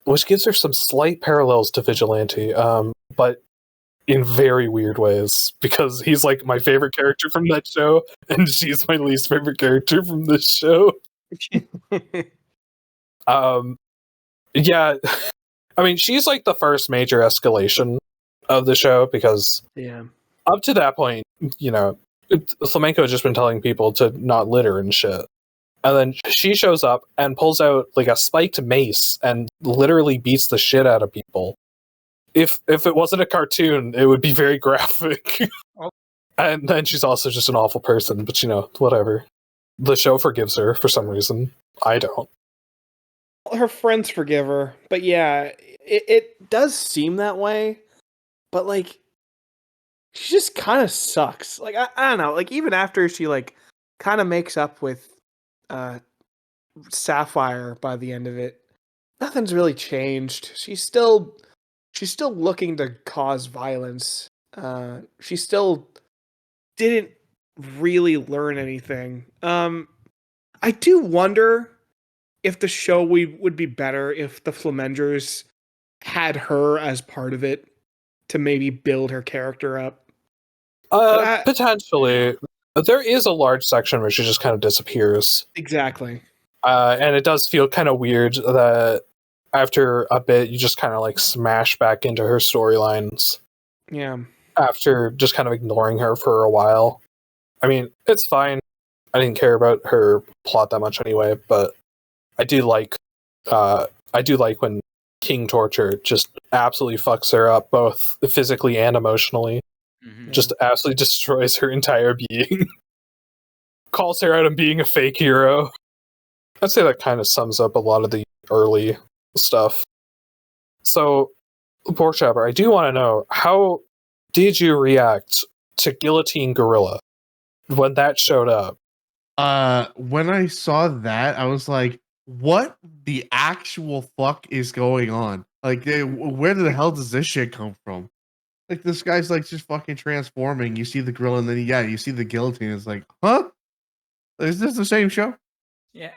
which gives her some slight parallels to Vigilante, but in very weird ways, because he's, like, my favorite character from that show, and she's my least favorite character from this show. Yeah, I mean, she's, like, the first major escalation of the show, because up to that point, you know, Flamenco has just been telling people to not litter and shit. And then she shows up and pulls out like a spiked mace and literally beats the shit out of people. If it wasn't a cartoon, it would be very graphic. And then she's also just an awful person, but you know, whatever. The show forgives her for some reason. I don't. Her friends forgive her, but yeah, it does seem that way. But like, she just kind of sucks. Like I don't know. Like even after she like kind of makes up with Sapphire by the end of it, nothing's really changed. She's still looking to cause violence. She still didn't really learn anything. I do wonder if the show would be better if the Flamengers had her as part of it to maybe build her character up. Potentially. There is a large section where she just kind of disappears. Exactly. And it does feel kind of weird that after a bit, you just kind of like smash back into her storylines. Yeah. After just kind of ignoring her for a while. I mean, it's fine. I didn't care about her plot that much anyway, but I do like when King Torture just absolutely fucks her up, both physically and emotionally. Mm-hmm. Just absolutely destroys her entire being. Calls her out on being a fake hero. I'd say that kind of sums up a lot of the early stuff. So, PorkChopper, I do want to know, how did you react to Guillotine Gorilla when that showed up? When I saw that, I was like, what the actual fuck is going on? Like, where the hell does this shit come from? Like, this guy's like just fucking transforming. You see the gorilla, and then you see the guillotine. It's like, huh? Is this the same show? Yeah,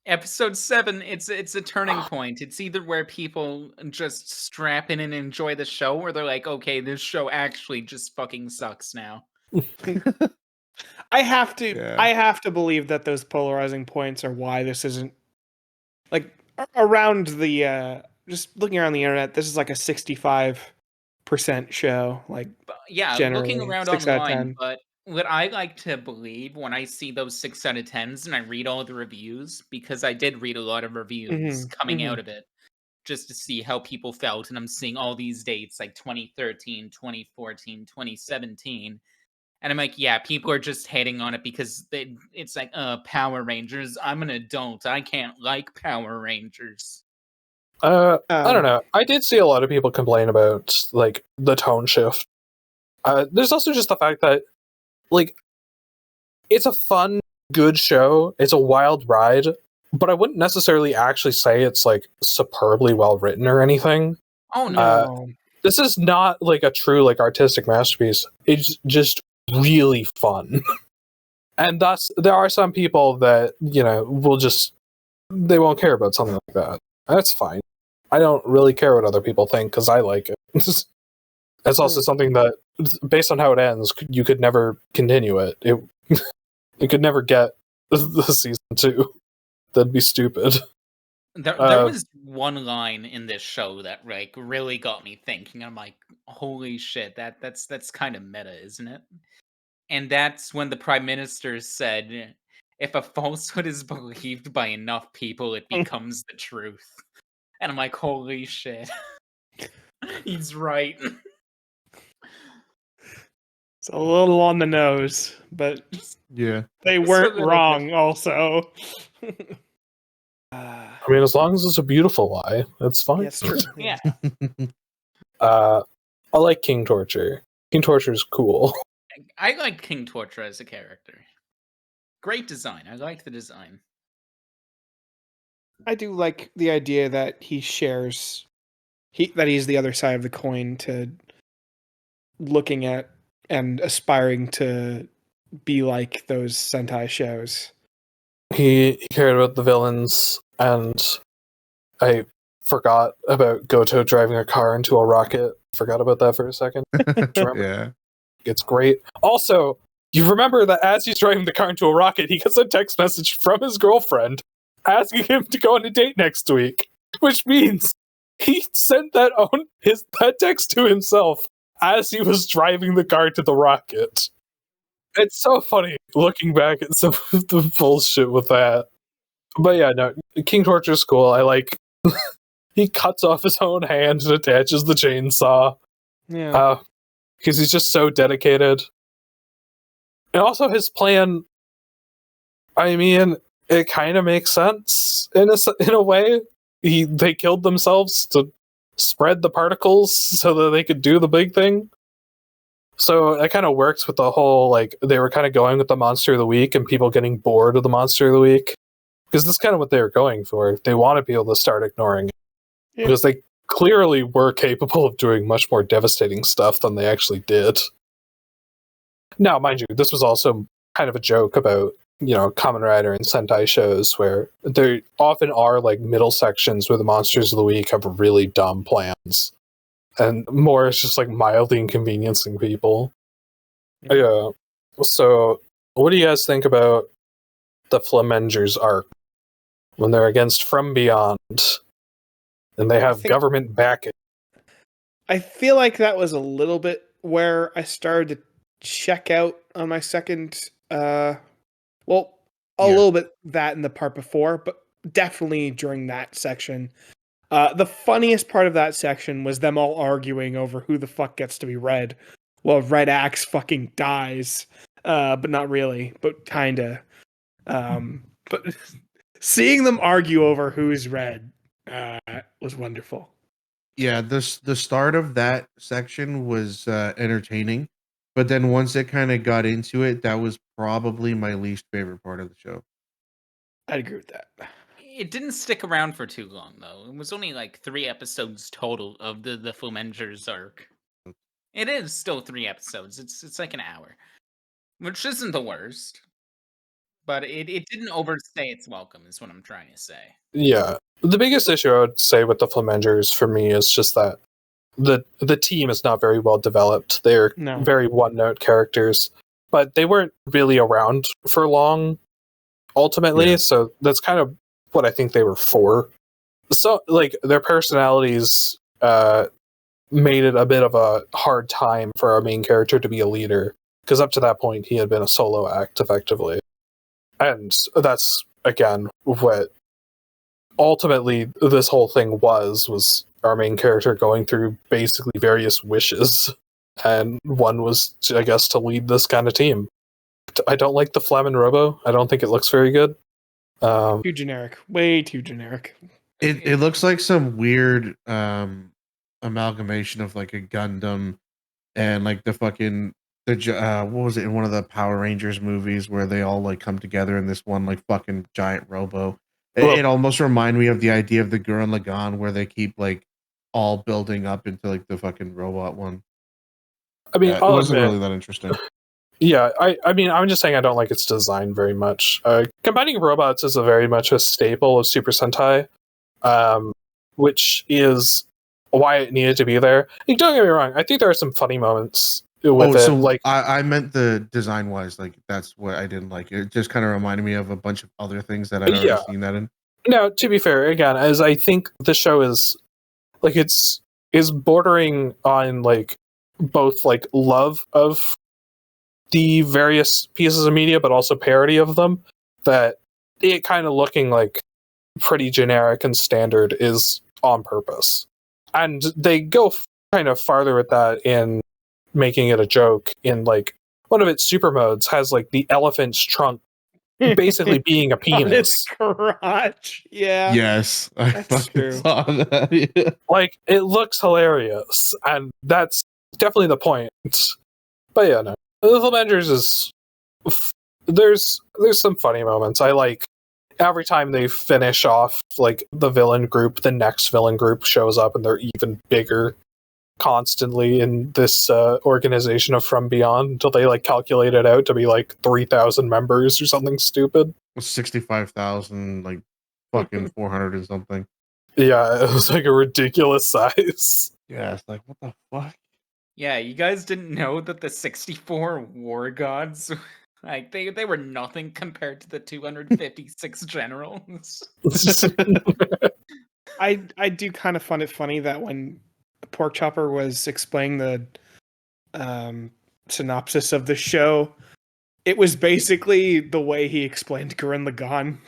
episode 7. It's a turning point. It's either where people just strap in and enjoy the show, or they're like, okay, this show actually just fucking sucks now. I have to believe that those polarizing points are why this isn't like around the just looking around the internet. This is like a 65% show. Like, yeah, looking around online, but what I like to believe when I see those 6 out of 10s and I read all the reviews, because I did read a lot of reviews coming out of it, just to see how people felt, and I'm seeing all these dates like 2013, 2014, 2017. And I'm like, yeah, people are just hating on it because it's like, Power Rangers. I'm an adult. I can't like Power Rangers. I don't know. I did see a lot of people complain about like the tone shift. There's also just the fact that like it's a fun, good show. It's a wild ride, but I wouldn't necessarily actually say it's like superbly well written or anything. Oh no. No. This is not like a true like artistic masterpiece. It's just really fun. And thus there are some people that, you know, they won't care about something like that. That's fine. I don't really care what other people think because I like it. It's also something that, based on how it ends, you could never continue it. It could never get the season 2. That'd be stupid. There was one line in this show that like really got me thinking. I'm like, holy shit, that's kind of meta, isn't it? And that's when the Prime Minister said, if a falsehood is believed by enough people, it becomes the truth. And I'm like, holy shit. He's right. It's a little on the nose, but Yeah. they Just a weren't little wrong also. I mean, as long as it's a beautiful lie, that's fine. That's true. Yeah. I like King Torture. King Torture is cool. I like King Torture as a character. Great design. I like the design. I do like the idea that he shares that he's the other side of the coin to looking at and aspiring to be like those Sentai shows. He cared about the villains, and I forgot about Goto driving a car into a rocket. Forgot about that for a second. Yeah. It's great. Also, you remember that as he's driving the car into a rocket, he gets a text message from his girlfriend asking him to go on a date next week, which means he sent that text to himself as he was driving the car to the rocket. It's so funny looking back at some of the bullshit with that. But yeah, no, King Torture's cool. I like he cuts off his own hand and attaches the chainsaw. Yeah. Because he's just so dedicated. And also his plan, I mean, it kind of makes sense in a way. They killed themselves to spread the particles so that they could do the big thing. So it kind of works with the whole, like, they were kind of going with the Monster of the Week and people getting bored of the Monster of the Week. Because that's kind of what they were going for. They wanted people to start ignoring it. Yeah. Because they clearly were capable of doing much more devastating stuff than they actually did. Now, mind you, this was also kind of a joke about, you know, Kamen Rider and Sentai shows where there often are like middle sections where the Monsters of the Week have really dumb plans. And more is just like mildly inconveniencing people. Yeah. So, what do you guys think about the Flamengers arc when they're against From Beyond and they have government backing? I feel like that was a little bit where I started to check out on my second. A little bit that in the part before, but definitely during that section. The funniest part of that section was them all arguing over who the fuck gets to be Red. Well, Red Axe fucking dies, but not really, but kinda. But seeing them argue over who's Red was wonderful. Yeah, the start of that section was entertaining, but then once it kind of got into it, that was probably my least favorite part of the show. I'd agree with that. It didn't stick around for too long, though. It was only like 3 episodes total of the Flamengers arc. It is still 3 episodes. It's like an hour, which isn't the worst. But it didn't overstay its welcome, is what I'm trying to say. Yeah. The biggest issue I would say with the Flamengers for me is just that the team is not very well developed. They're very one-note characters, but they weren't really around for long, ultimately, so that's kind of what I think they were for. So, like, their personalities made it a bit of a hard time for our main character to be a leader, because up to that point, he had been a solo act, effectively. And that's, again, what ultimately this whole thing was our main character going through basically various wishes, and one was, I guess, to lead this kind of team. I don't like the Flamen Robo. I don't think it looks very good. Too generic. Way too generic. It looks like some weird amalgamation of like a Gundam and like what was it in one of the Power Rangers movies where they all like come together in this one like fucking giant robo. It almost reminded me of the idea of the Gurren Lagann where they keep like all building up into like the fucking robot one. I mean, it wasn't really that interesting. Yeah, I mean, I'm just saying I don't like its design very much. Combining robots is very much a staple of Super Sentai, which is why it needed to be there. Like, don't get me wrong, I think there are some funny moments with it. So like, I meant the design wise, like that's what I didn't like. It just kind of reminded me of a bunch of other things that I'd already seen that in. Now, to be fair, again, as I think the show is like is bordering on like both like love of the various pieces of media, but also parody of them, that it kind of looking like pretty generic and standard is on purpose. And they go kind of farther with that in making it a joke in like one of its super modes has like the elephant's trunk basically being a penis. On its crotch. Yeah. Yes. I That's true. saw that. Yeah. Like, it looks hilarious, and that's definitely the point. But yeah, no. The Avengers is there's some funny moments. I like every time they finish off like the villain group, the next villain group shows up and they're even bigger constantly in this organization of From Beyond until they like calculate it out to be like 3,000 members or something stupid. 65,000, like fucking 400 and something. Yeah, it was like a ridiculous size. Yeah, it's like, what the fuck? Yeah, you guys didn't know that the 64 war gods, like they were nothing compared to the 256 generals. I do kind of find it funny that when PorkChopper was explaining the synopsis of the show, it was basically the way he explained Gurren Lagann.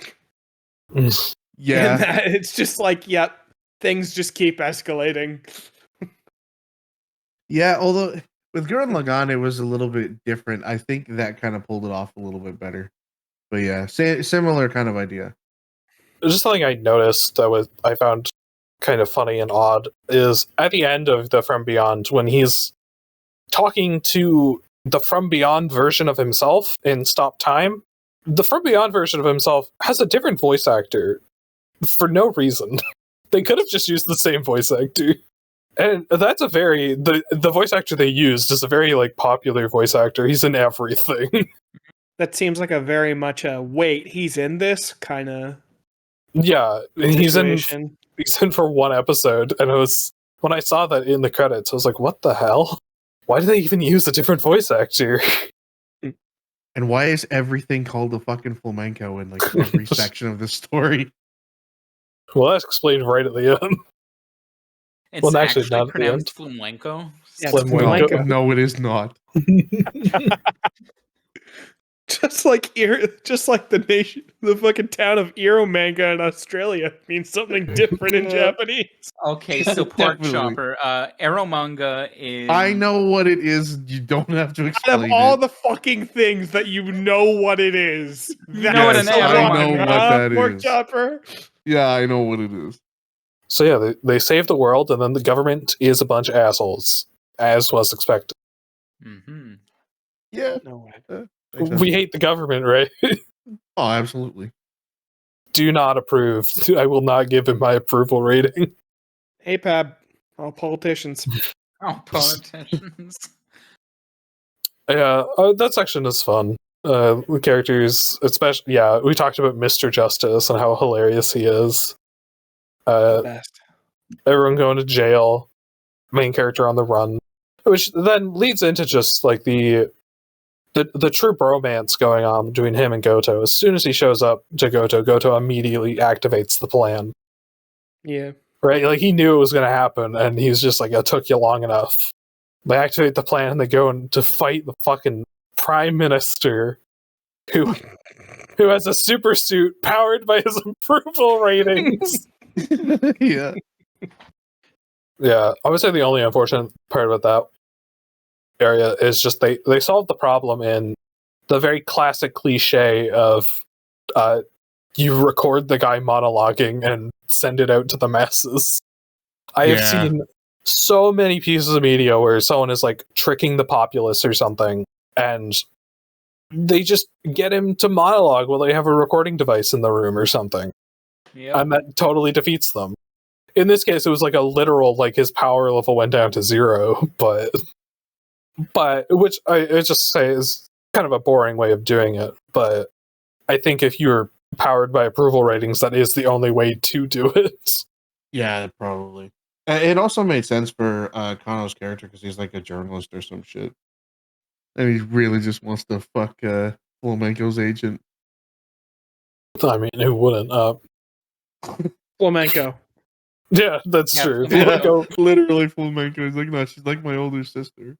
Yeah. And that it's just like, yep, things just keep escalating. Yeah, although with Gurren Lagann it was a little bit different. I think that kind of pulled it off a little bit better. But yeah, similar kind of idea. Just something I noticed that I found kind of funny and odd is at the end of the From Beyond when he's talking to the From Beyond version of himself in Stop Time, the From Beyond version of himself has a different voice actor for no reason. They could have just used the same voice actor. And that's a very the voice actor they used is a very like popular voice actor. He's in everything. That seems like a very much a wait, he's in this kind of yeah, he's in for one episode, and it was when I saw that in the credits, I was like, what the hell? Why do they even use a different voice actor? And why is everything called a fucking flamenco in like every section of the story? Well, that's explained right at the end. It's actually not pronounced Flamenco. Yeah, Flamenco. No, it is not. Just like the nation, the fucking town of Eromanga in Australia means something different in Japanese. Okay, so PorkChopper, Eromanga is. I know what it is. You don't have to explain. Out of all the fucking things that you know what it is, you know what an I know what that is. PorkChopper. Yeah, I know what it is. So yeah, they save the world, and then the government is a bunch of assholes, as was expected. Mm-hmm. Yeah. No way. We hate the government, right? Oh, absolutely. Do not approve. I will not give him my approval rating. Hey, Pab. All politicians. Oh, politicians. Yeah, that section is fun. The characters, especially, yeah, we talked about Mr. Justice and how hilarious he is. Best. Everyone going to jail, main character on the run, which then leads into just like the true bromance going on between him and Goto. As soon as he shows up to Goto immediately activates the plan. Yeah. Right? Like, he knew it was going to happen, and he's just like, it took you long enough. They activate the plan, and they go in to fight the fucking Prime Minister, who has a super suit powered by his approval ratings. Yeah. Yeah, I would say the only unfortunate part about that area is just they solved the problem in the very classic cliche of you record the guy monologuing and send it out to the masses. I have seen so many pieces of media where someone is like tricking the populace or something, and they just get him to monologue while they have a recording device in the room or something. Yep. And that totally defeats them. In this case, it was like a literal, like his power level went down to 0, but which I just say is kind of a boring way of doing it. But I think if you're powered by approval ratings, that is the only way to do it. Yeah, probably. It also made sense for Kano's character because he's like a journalist or some shit. And he really just wants to fuck Flamenco's agent. I mean, who wouldn't? Flamenco. Yeah, that's Yeah, true. Flamenco. Yeah, literally Flamenco. He's like, no, she's like my older sister.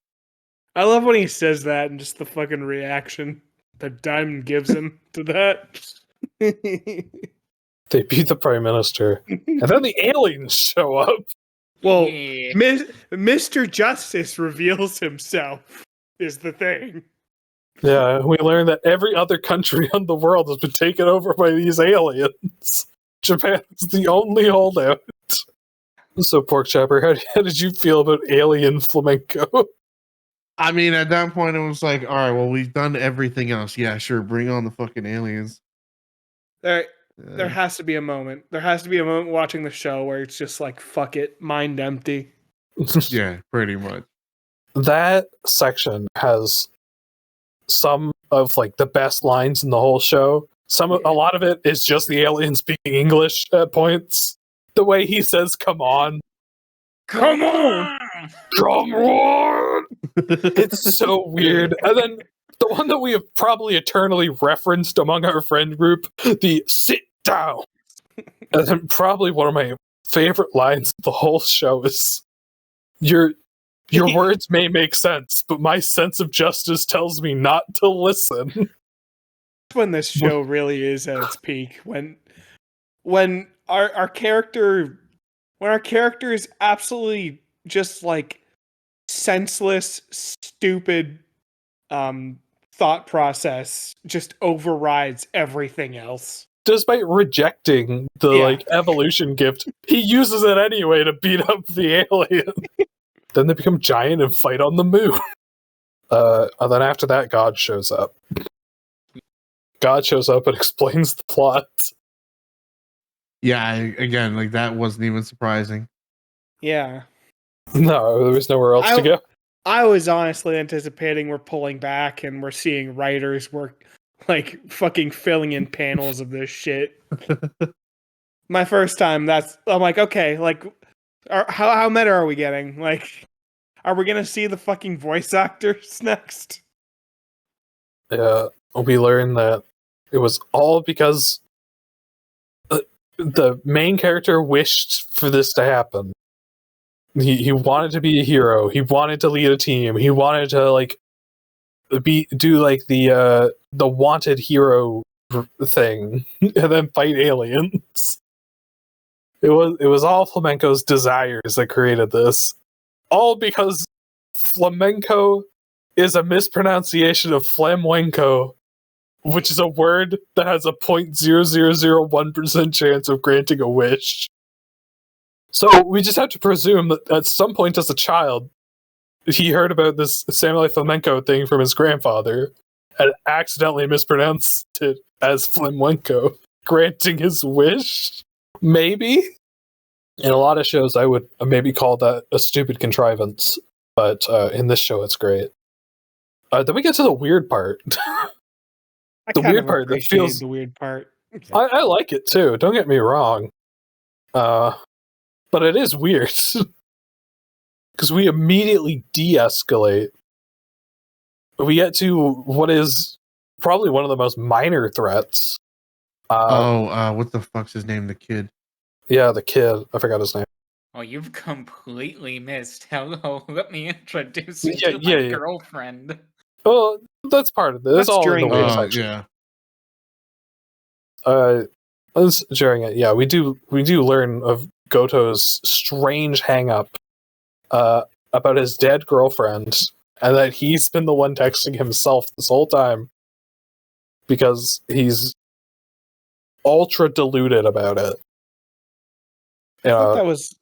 I love when he says that and just the fucking reaction that Diamond gives him to that. They beat the Prime Minister. And then the aliens show up. Well, Yeah. Mr. Justice reveals himself, is the thing. Yeah, we learn that every other country on the world has been taken over by these aliens. Japan's the only holdout. So, PorkChopper, how did you feel about Alien Flamenco? I mean, at that point, it was like, all right, well, we've done everything else. Yeah, sure, bring on the fucking aliens. There has to be a moment. There has to be a moment watching the show where it's just like, fuck it, mind empty. Yeah, pretty much. That section has some of like the best lines in the whole show. A lot of it is just the alien speaking English at points. The way he says "come on," Come on! come on. It's so weird. And then the one that we have probably eternally referenced among our friend group, the "sit down." And then probably one of my favorite lines of the whole show is your words may make sense, but my sense of justice tells me not to listen. When this show really is at its peak, when our character is absolutely just like senseless, stupid thought process just overrides everything else. Despite rejecting the like evolution gift, he uses it anyway to beat up the alien. Then they become giant and fight on the moon. And then after that, God shows up. God shows up and explains the plot. Yeah, again, like that wasn't even surprising. Yeah. No, there was nowhere else to go. I was honestly anticipating we're pulling back and we're seeing writers work like fucking filling in panels of this shit. My first time, I'm like, okay, like, how meta are we getting? Like, are we gonna see the fucking voice actors next? Yeah, we learn that it was all because the main character wished for this to happen. He wanted to be a hero. He wanted to lead a team. He wanted to like do like the wanted hero thing and then fight aliens. It was all Flamenco's desires that created this. All because flamenco is a mispronunciation of flamenco, which is a word that has a 0.0001% chance of granting a wish. So we just have to presume that at some point as a child, he heard about this Samurai Flamenco thing from his grandfather and accidentally mispronounced it as flamenco, granting his wish. Maybe? In a lot of shows, I would maybe call that a stupid contrivance, but in this show, it's great. Then we get to the weird part. The weird part that feels the weird part. I like it too. Don't get me wrong. But it is weird because we immediately de-escalate. We get to what is probably one of the most minor threats. What the fuck's his name? The kid. Yeah, the kid. I forgot his name. Oh, you've completely missed. Hello, let me introduce you Yeah, to yeah, my yeah. girlfriend. Well, that's part of this. It's That's all in during the weird the- section. Yeah. That's during it. Yeah, we do learn of Goto's strange hang-up about his dead girlfriend, and that he's been the one texting himself this whole time because he's ultra diluted about it. I thought that was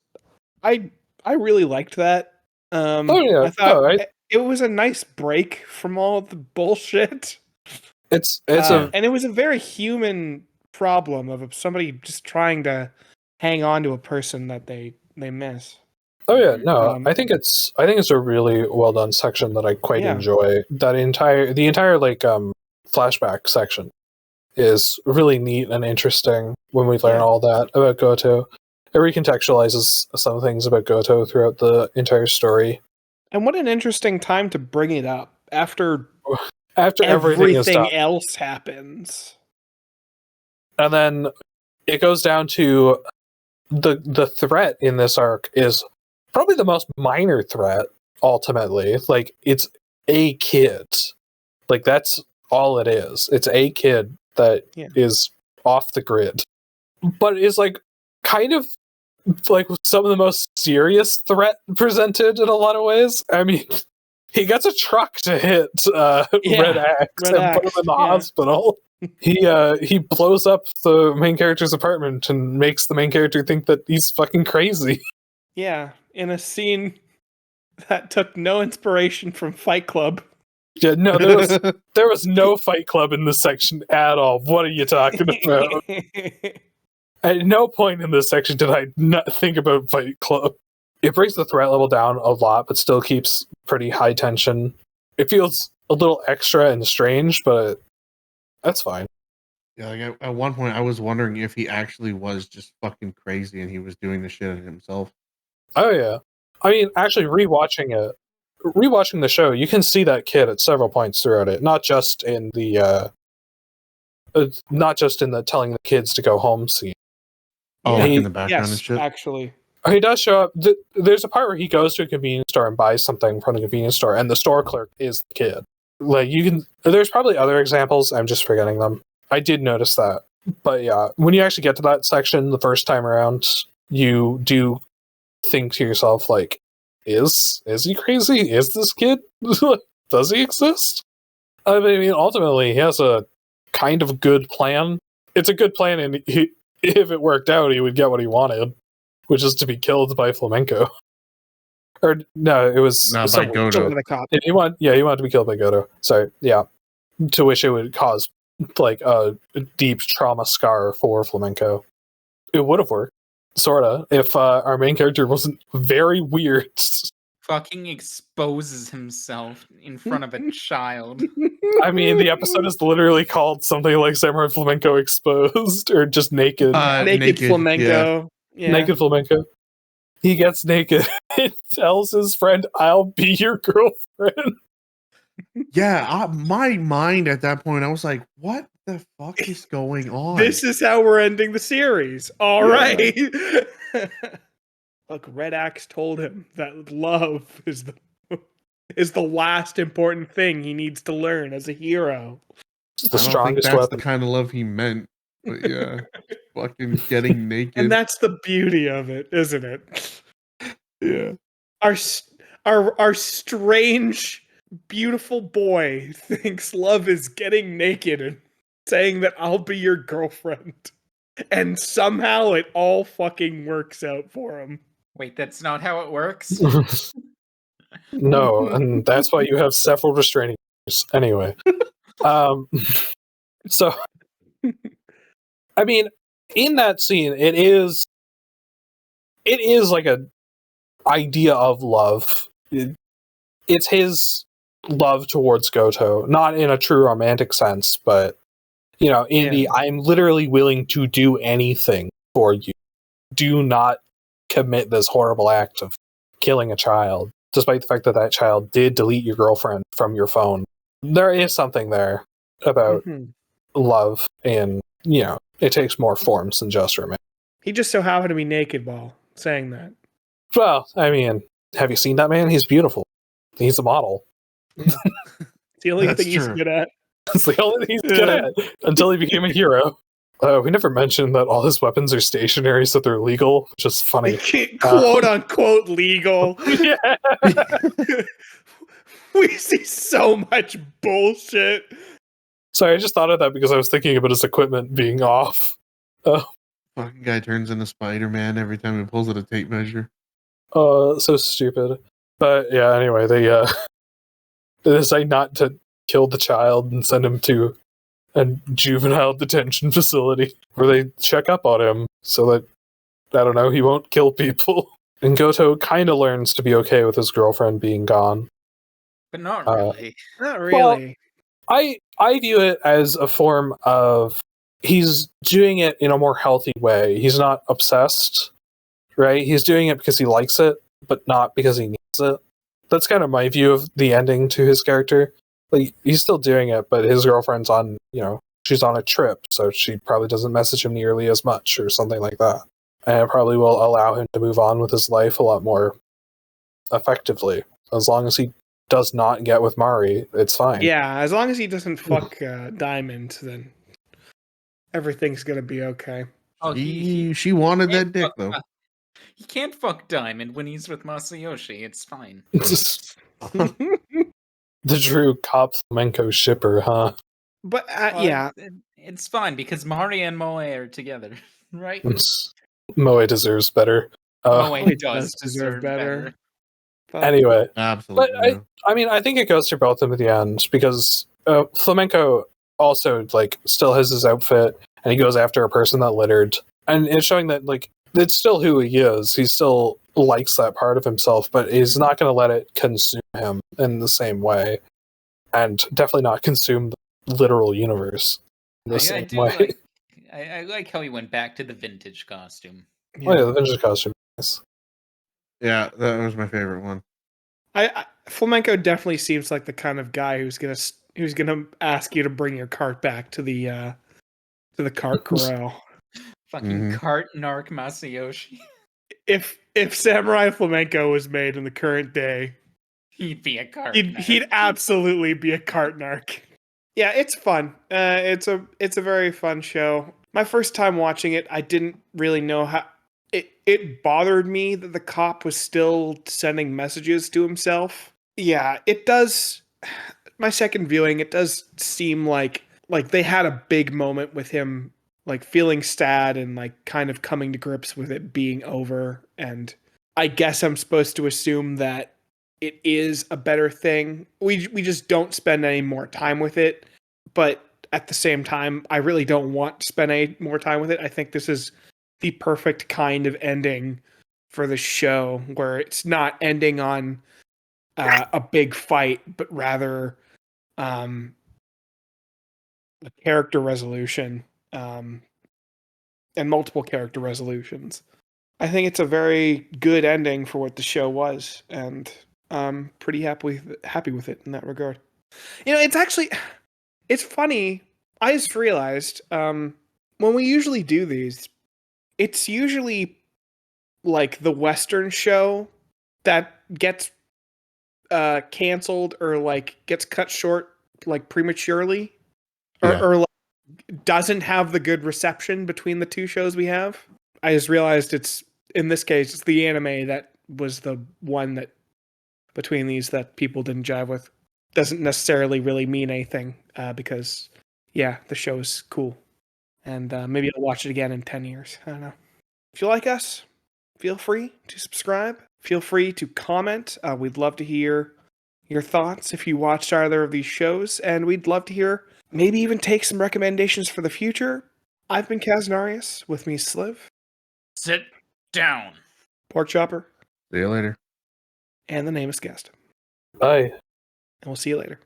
I really liked that. Oh yeah, I thought no, it was a nice break from all of the bullshit. it's and it was a very human problem of somebody just trying to hang on to a person that they miss. Oh yeah, no, Um, I think it's a really well done section that I quite Yeah. enjoy. The entire like flashback section is really neat and interesting when we learn Yeah. all that about Goto. It recontextualizes some things about Goto throughout the entire story. And what an interesting time to bring it up after After everything is done. everything else happens. And then it goes down to the threat in this arc is probably the most minor threat, ultimately. Like, it's a kid. Like, that's all it is. It's a kid that is off the grid. But is, like, kind of, like, some of the most serious threat presented in a lot of ways. I mean, he gets a truck to hit Red Axe and put him in the hospital. He blows up the main character's apartment and makes the main character think that he's fucking crazy. Yeah, in a scene that took no inspiration from Fight Club. Yeah, no, there was no Fight Club in this section at all. What are you talking about? At no point in this section did I not think about Fight Club. It brings the threat level down a lot, but still keeps pretty high tension. It feels a little extra and strange, but that's fine. Yeah, like at one point I was wondering if he actually was just fucking crazy and he was doing the shit himself. Oh yeah. I mean, actually rewatching the show, you can see that kid at several points throughout it, not just in the telling the kids to go home scene. Oh, like in the background and shit? Actually. He does show up. There's a part where he goes to a convenience store and buys something from the convenience store, and the store clerk is the kid. Like, you can. There's probably other examples. I'm just forgetting them. I did notice that, but yeah, when you actually get to that section the first time around, you do think to yourself, like, is he crazy? Is this kid? Does he exist? I mean, ultimately, he has a kind of good plan. It's a good plan, and if it worked out, he would get what he wanted, which is to be killed by Flamenco. Or no, it was by Goto. He wanted to be killed by Goto. So yeah, to which it would cause like a deep trauma scar for Flamenco. It would have worked, sorta, if our main character wasn't very weird. Fucking exposes himself in front of a child. I mean, the episode is literally called something like Samurai Flamenco Exposed, or just Naked. Naked Flamenco. Yeah. Naked Flamenco. He gets naked and tells his friend, "I'll be your girlfriend." Yeah, my mind at that point, I was like, what the fuck is going on? This is how we're ending the series. All right. Look, Red Axe told him that love is the last important thing he needs to learn as a hero. It's the I don't think strongest that's weapon. the kind of love he meant. But yeah, fucking getting naked. And that's the beauty of it, isn't it? Yeah. Our strange, beautiful boy thinks love is getting naked and saying that I'll be your girlfriend. And somehow it all fucking works out for him. Wait, that's not how it works? No, and that's why you have several restraining orders. Anyway. So I mean, in that scene, it is like a idea of love. It's his love towards Goto, not in a true romantic sense, but in the I'm literally willing to do anything for you. Do not commit this horrible act of killing a child, despite the fact that that child did delete your girlfriend from your phone. There is something there about love, and it takes more forms than just romantic. He just so happened to be naked while saying that. Well, I mean, have you seen that man? He's beautiful. He's a model. It's the only thing he's good at. It's the only thing he's good at until he became a hero. We never mentioned that all his weapons are stationary, so they're legal, which is funny. Quote unquote legal. Yeah. We see so much bullshit. Sorry, I just thought of that because I was thinking about his equipment being off. Oh, Fucking guy turns into Spider-Man every time he pulls at a tape measure. so stupid. But yeah, anyway, they decide not to kill the child and send him to a juvenile detention facility where they check up on him so that, I don't know, he won't kill people. And Goto kind of learns to be okay with his girlfriend being gone. But not really. Not really. I view it as a form of he's doing it in a more healthy way. He's not obsessed, right? He's doing it because he likes it, but not because he needs it. That's kind of my view of the ending to his character. Like, he's still doing it, but his girlfriend's on, she's on a trip, so she probably doesn't message him nearly as much or something like that. And it probably will allow him to move on with his life a lot more effectively. As long as he does not get with Mari, it's fine. Yeah, as long as he doesn't fuck Diamond, then everything's gonna be okay. Oh, She wanted that can't dick, fuck- though. He can't fuck Diamond when he's with Masayoshi. It's fine. The true cop flamenco shipper, huh? But Well, yeah, it's fine because Mari and Moe are together, right? Moe deserves better. Moe He does deserve better. Anyway, Absolutely. but I think it goes to both of them at the end because Flamenco also still has his outfit and he goes after a person that littered, and it's showing that it's still who he is. He still likes that part of himself, but he's not going to let it consume him in the same way, and definitely not consume the literal universe in the same way. I like how he went back to the vintage costume. yeah. Oh yeah, the vintage costume. Nice. Yeah, that was my favorite one. Flamenco definitely seems like the kind of guy who's gonna ask you to bring your cart back to the cart corral. Fucking cart narc Masayoshi. If Samurai Flamenco was made in the current day, He'd be a cart narc. he'd absolutely be a cart narc. Yeah, it's fun. It's a very fun show. My first time watching it, I didn't really know how. It bothered me that the cop was still sending messages to himself. Yeah, it does. My second viewing, it does seem like they had a big moment with him, feeling sad and kind of coming to grips with it being over. And I guess I'm supposed to assume that it is a better thing. We just don't spend any more time with it. But at the same time, I really don't want to spend any more time with it. I think this is the perfect kind of ending for the show, where it's not ending on a big fight, but rather a character resolution, and multiple character resolutions. I think it's a very good ending for what the show was, and I'm pretty happy with it in that regard. It's funny. I just realized when we usually do these, it's usually the Western show that gets canceled or gets cut short prematurely, or doesn't have the good reception between the two shows we have. I just realized in this case it's the anime that was the one that between these that people didn't jive with. Doesn't necessarily really mean anything because the show is cool, and maybe I'll watch it again in 10 years. I don't know. If you like us, feel free to subscribe. Feel free to comment. We'd love to hear your thoughts if you watched either of these shows, and we'd love to hear, maybe even take some recommendations for the future. I've been Kaznarious. With me, Sliv. Sit down. PorkChopper. See you later. And the Nameless guest. Bye. And we'll see you later.